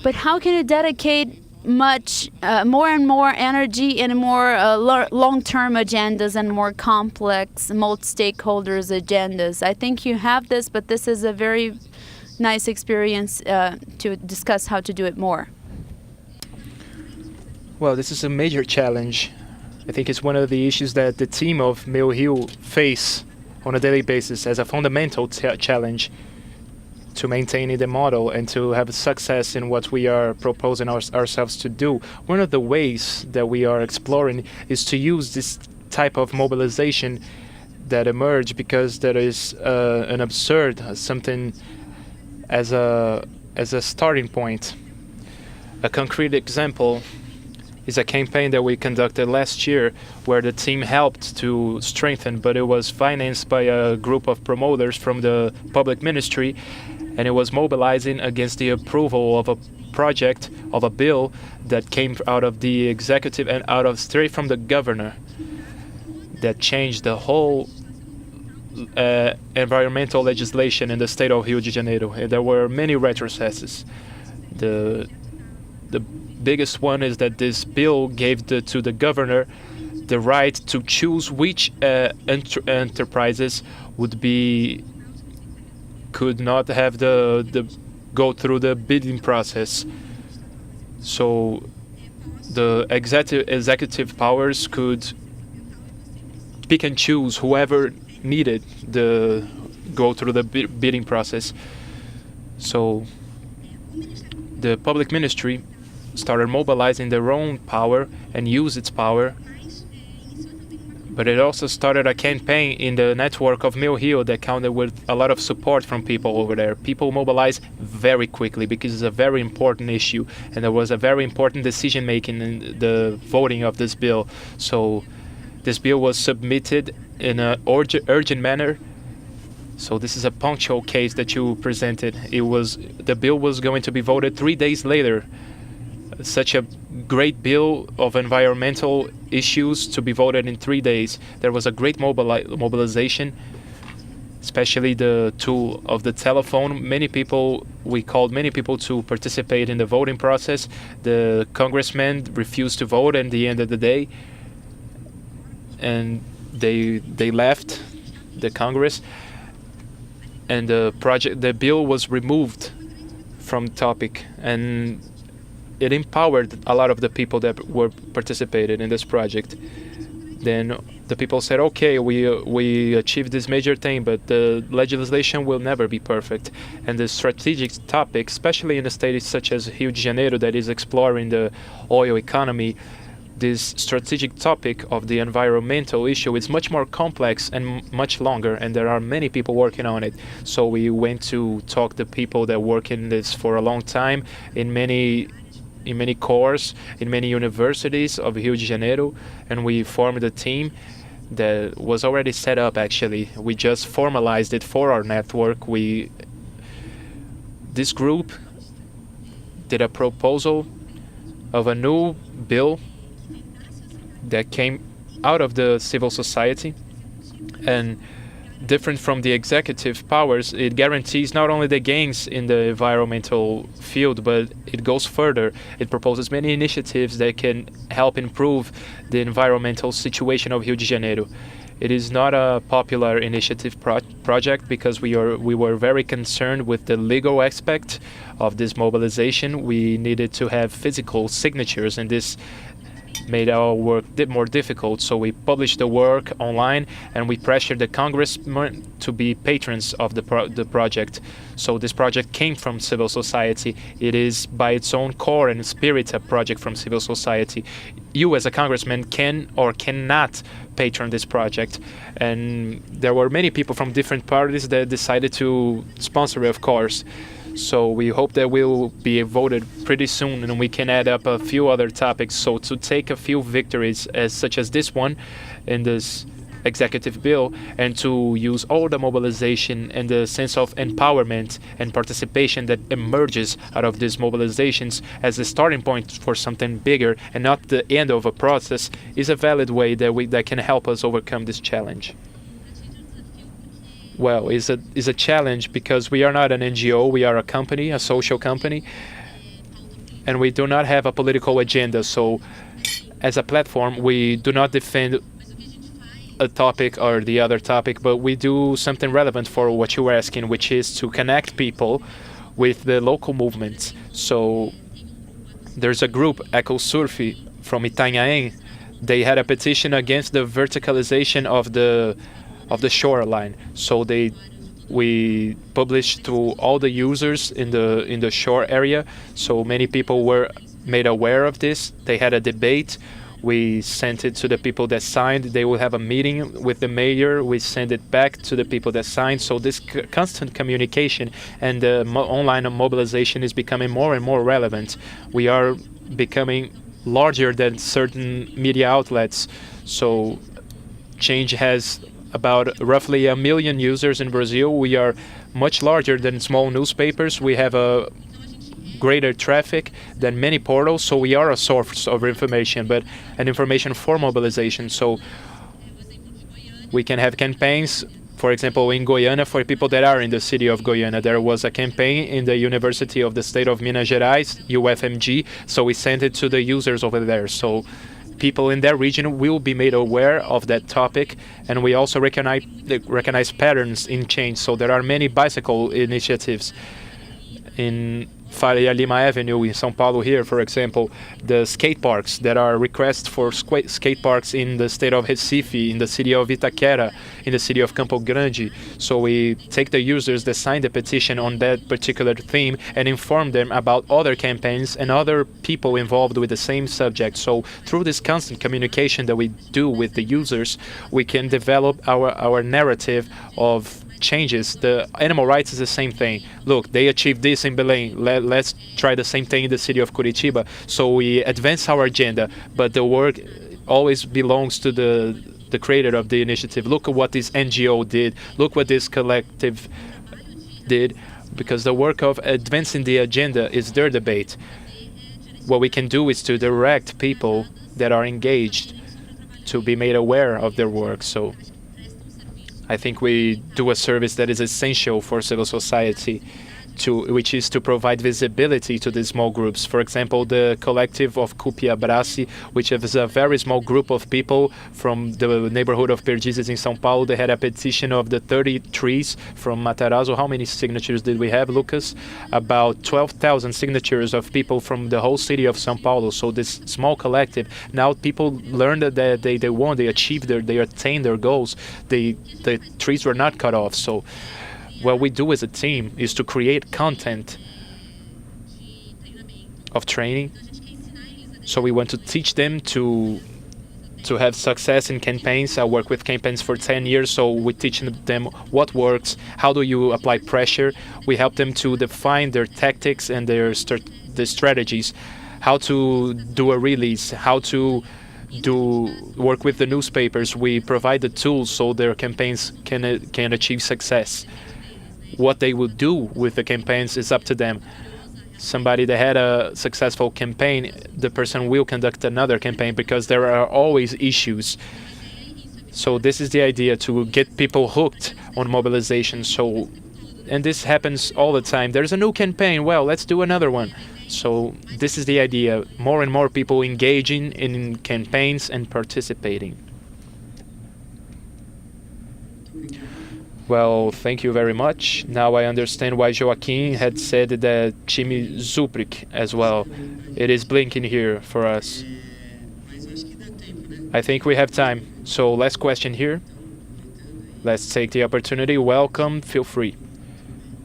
But how can you dedicate much more and more energy and more long-term agendas and more complex multi-stakeholders agendas? I think you have this, but this is a very nice experience to discuss how to do it more. Well, this is a major challenge. I think it's one of the issues that the team of Meu Rio face on a daily basis as a fundamental challenge to maintaining the model and to have success in what we are proposing ourselves to do. One of the ways that we are exploring is to use this type of mobilization that emerged because there is an absurd something as a starting point. A concrete example is a campaign that we conducted last year where the team helped to strengthen, but it was financed by a group of promoters from the public ministry, and it was mobilizing against the approval of a project, of a bill that came out of the executive and straight from the governor that changed the whole environmental legislation in the state of Rio de Janeiro. And there were many retrocesses. The biggest one is that this bill gave to the governor the right to choose which enterprises could not have go through the bidding process. So the executive powers could pick and choose whoever needed the go through the bidding process. So the public ministry started mobilizing their own power and use its power, but it also started a campaign in the network of Meu Rio that counted with a lot of support from people over there. People mobilized very quickly because it's a very important issue, and there was a very important decision making in the voting of this bill. So this bill was submitted in an urgent manner. So this is a punctual case that you presented. The bill was going to be voted 3 days later. Such a great bill of environmental issues to be voted in 3 days. There was a great mobilization, especially the tool of the telephone. We called many people to participate in the voting process. The congressmen refused to vote at the end of the day, and they left the Congress, and the bill was removed from topic, and it empowered a lot of the people that were participated in this project. Then the people said, okay, we achieved this major thing, but the legislation will never be perfect. And the strategic topic, especially in a state such as Rio de Janeiro that is exploring the oil economy, this strategic topic of the environmental issue is much more complex and much longer, and there are many people working on it. So we went to talk to people that work in this for a long time in many cores, in many universities of Rio de Janeiro, and we formed a team that was already set up. Actually, we just formalized it for our network. This group did a proposal of a new bill that came out of the civil society, and different from the executive powers, it guarantees not only the gains in the environmental field, but it goes further. It proposes many initiatives that can help improve the environmental situation of Rio de Janeiro. It is not a popular initiative project because we were very concerned with the legal aspect of this mobilization. We needed to have physical signatures, and this made our work more difficult. So we published the work online, and we pressured the congressmen to be patrons of the project. So this project came from civil society. It is by its own core and spirit a project from civil society. You as a congressman can or cannot patron this project, and there were many people from different parties that decided to sponsor it, of course. So we hope that we'll be voted pretty soon, and we can add up a few other topics. So to take a few victories such as this one in this executive bill, and to use all the mobilization and the sense of empowerment and participation that emerges out of these mobilizations as a starting point for something bigger and not the end of a process, is a valid way that can help us overcome this challenge. Well, is a challenge because we are not an NGO, we are a company, a social company, and we do not have a political agenda. So as a platform, we do not defend a topic or the other topic, but we do something relevant for what you were asking, which is to connect people with the local movements. So there's a group, EcoSurf, from Itanhaém. They had a petition against the verticalization of the shoreline. So we published to all the users in the shore area. So many people were made aware of this. They had a debate. We sent it to the people that signed. They will have a meeting with the mayor. We send it back to the people that signed. So this constant communication and the online mobilization is becoming more and more relevant. We are becoming larger than certain media outlets. So Change has about roughly 1 million users in Brazil. We are much larger than small newspapers. We have a greater traffic than many portals, so we are a source of information, but an information for mobilization. So we can have campaigns, for example, in Goiânia, for people that are in the city of Goiânia. There was a campaign in the University of the State of Minas Gerais, UFMG, so we sent it to the users over there. So people in that region will be made aware of that topic, and we also recognize patterns in change. So there are many bicycle initiatives in Faria Lima Avenue in São Paulo here, for example, the skate parks. There are requests for skate parks in the state of Recife, in the city of Itaquera, in the city of Campo Grande. So we take the users that signed the petition on that particular theme and inform them about other campaigns and other people involved with the same subject. So through this constant communication that we do with the users, we can develop our narrative of changes. The animal rights is the same thing. Look, they achieved this in Belém. Let's try the same thing in the city of Curitiba. So we advance our agenda, but the work always belongs to the creator of the initiative. Look at what this NGO did. Look what this collective did, because the work of advancing the agenda is their debate. What we can do is to direct people that are engaged to be made aware of their work. So I think we do a service that is essential for civil society which is to provide visibility to the small groups. For example, the collective of Cupia Brassi, which is a very small group of people from the neighborhood of Perdizes in São Paulo. They had a petition of the 30 trees from Matarazzo. How many signatures did we have, Lucas? About 12,000 signatures of people from the whole city of São Paulo. So this small collective, now people learned that they won, they achieved they attained their goals. The trees were not cut off. So what we do as a team is to create content of training. So we want to teach them to have success in campaigns. I work with campaigns for 10 years, so we teach them what works, how do you apply pressure. We help them to define their tactics and their strategies, how to do a release, how to work with the newspapers. We provide the tools so their campaigns can achieve success. What they will do with the campaigns is up to them. Somebody that had a successful campaign, the person will conduct another campaign because there are always issues. So this is the idea, to get people hooked on mobilization. And this happens all the time. There's a new campaign, well, let's do another one. So this is the idea, more and more people engaging in campaigns and participating. Well, thank you very much. Now I understand why Joaquim had said that time Zuprik as well. It is blinking here for us. I think we have time. So last question here. Let's take the opportunity. Welcome, feel free.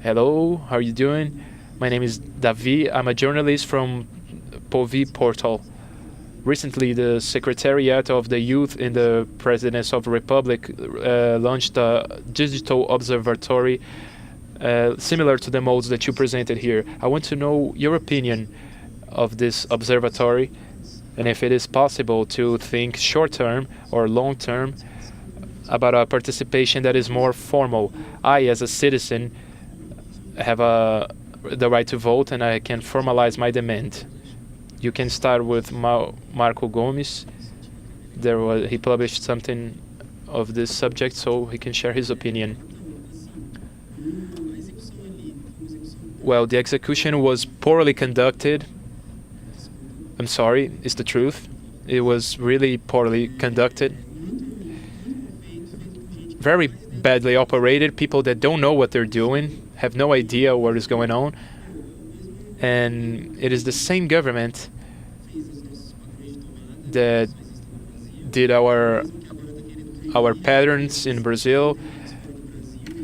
Hello, how are you doing? My name is Davi. I'm a journalist from Povi Portal. Recently, the Secretariat of the Youth in the Presidency of the Republic launched a digital observatory similar to the modes that you presented here. I want to know your opinion of this observatory, and if it is possible to think short-term or long-term about a participation that is more formal. I, as a citizen, have the right to vote, and I can formalize my demand. You can start with Marco Gomes. He published something of this subject, so he can share his opinion. Well, the execution was poorly conducted. I'm sorry, it's the truth. It was really poorly conducted. Very badly operated. People that don't know what they're doing, have no idea what is going on. And it is the same government that did our patterns in Brazil,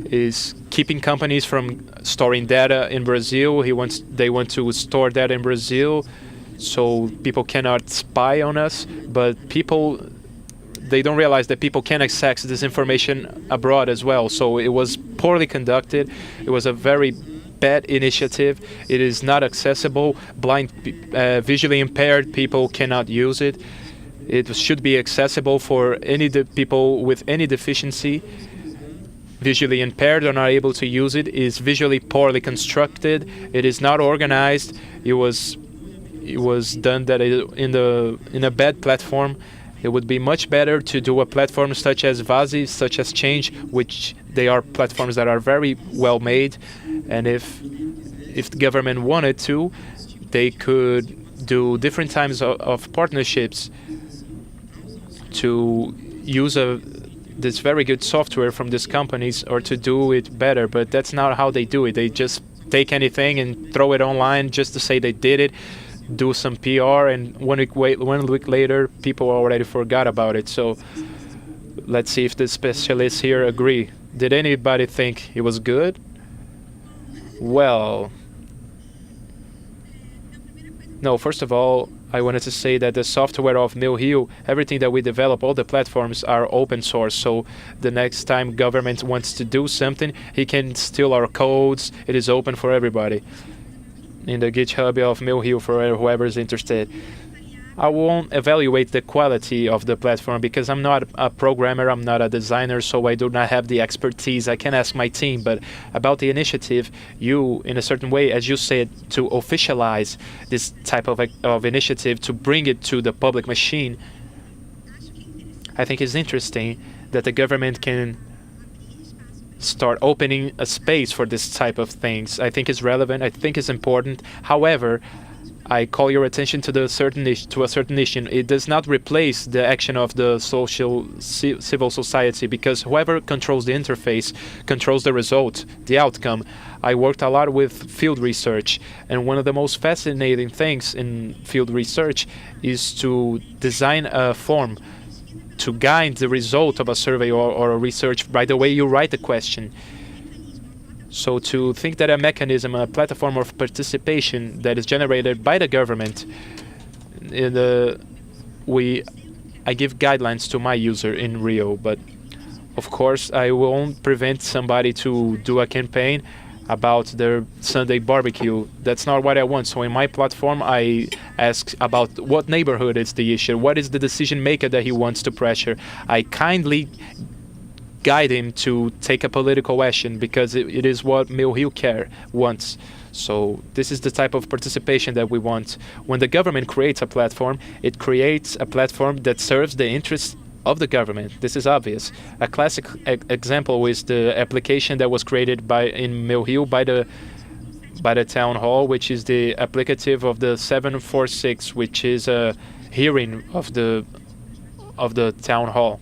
is keeping companies from storing data in Brazil. They want to store data in Brazil so people cannot spy on us, but they don't realize that people can access this information abroad as well. So it was poorly conducted. It was a very bad initiative. It is not accessible. Blind, visually impaired people cannot use it. It should be accessible for any people with any deficiency. Visually impaired or not able to use it. Is visually poorly constructed. It is not organized. It was done that in a bad platform. It would be much better to do a platform such as Vazi, such as Change, which they are platforms that are very well made. And if the government wanted to, they could do different types of partnerships to use this very good software from these companies, or to do it better. But that's not how they do it. They just take anything and throw it online just to say they did it, do some PR, and 1 week later, people already forgot about it. So let's see if the specialists here agree. Did anybody think it was good? Well, no, first of all, I wanted to say that the software of Meu Rio, everything that we develop, all the platforms are open source. So the next time government wants to do something, he can steal our codes. It is open for everybody in the GitHub of Meu Rio for whoever is interested. I won't evaluate the quality of the platform because I'm not a programmer, I'm not a designer, so I do not have the expertise. I can ask my team, but about the initiative, you, in a certain way, as you said, to officialize this type of initiative, to bring it to the public machine, I think it's interesting that the government can start opening a space for this type of things. I think it's relevant. I think it's important. However, I call your attention to a certain issue. It does not replace the action of the civil society, because whoever controls the interface controls the result, the outcome. I worked a lot with field research, and one of the most fascinating things in field research is to design a form to guide the result of a survey or a research by the way you write the question. So to think that a mechanism, a platform of participation that is generated by the government, I give guidelines to my user in Rio, but of course I won't prevent somebody to do a campaign about their Sunday barbecue. That's not what I want. So in my platform, I ask about what neighborhood is the issue, what is the decision maker that he wants to pressure. I kindly guide him to take a political action, because it is what Meu Rio wants. So this is the type of participation that we want. When the government creates a platform, it creates a platform that serves the interests of the government. This is obvious. A classic example is the application that was created in Meu Rio by the town hall, which is the applicative of the 746, which is a hearing of the town hall.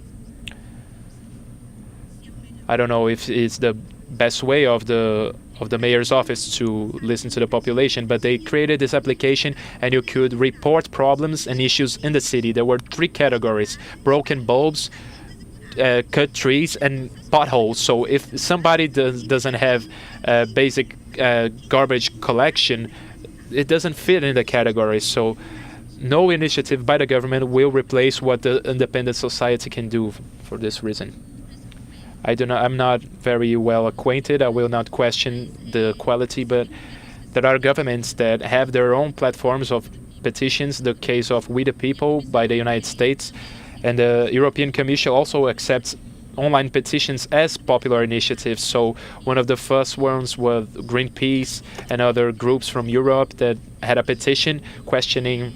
I don't know if it's the best way of the mayor's office to listen to the population, but they created this application and you could report problems and issues in the city. There were 3 categories: broken bulbs, cut trees, and potholes. So if somebody doesn't have basic garbage collection, it doesn't fit in the category. So no initiative by the government will replace what the independent society can do for this reason. I'm not very well acquainted. I will not question the quality, but there are governments that have their own platforms of petitions. The case of We the People by the United States, and the European Commission also accepts online petitions as popular initiatives. So one of the first ones was Greenpeace and other groups from Europe that had a petition questioning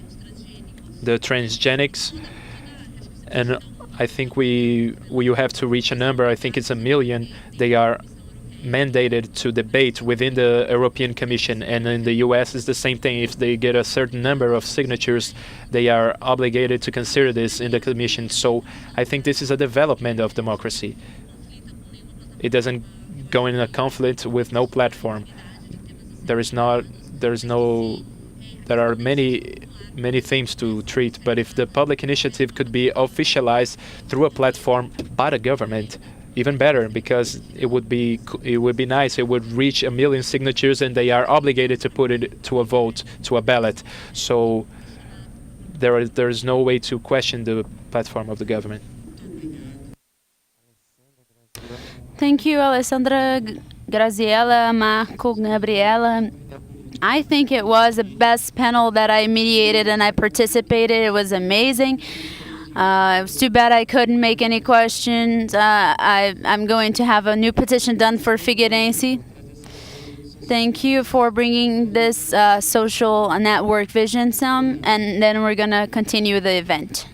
the transgenics. And I think you have to reach a number. I think it's 1 million. They are mandated to debate within the European Commission, and in the US it's the same thing. If they get a certain number of signatures, they are obligated to consider this in the Commission. So I think this is a development of democracy. It doesn't go in a conflict with no platform. There are many themes to treat, but if the public initiative could be officialized through a platform by the government, even better, because it would be nice. It would reach 1 million signatures, and they are obligated to put it to a vote, to a ballot. So there is no way to question the platform of the government. Thank you, Alessandra, Graziela, Marco, Gabriela. I think it was the best panel that I mediated and I participated. It was amazing. It was too bad I couldn't make any questions. I'm going to have a new petition done for Figueirense. Thank you for bringing this social network vision, Sam, and then we're going to continue the event.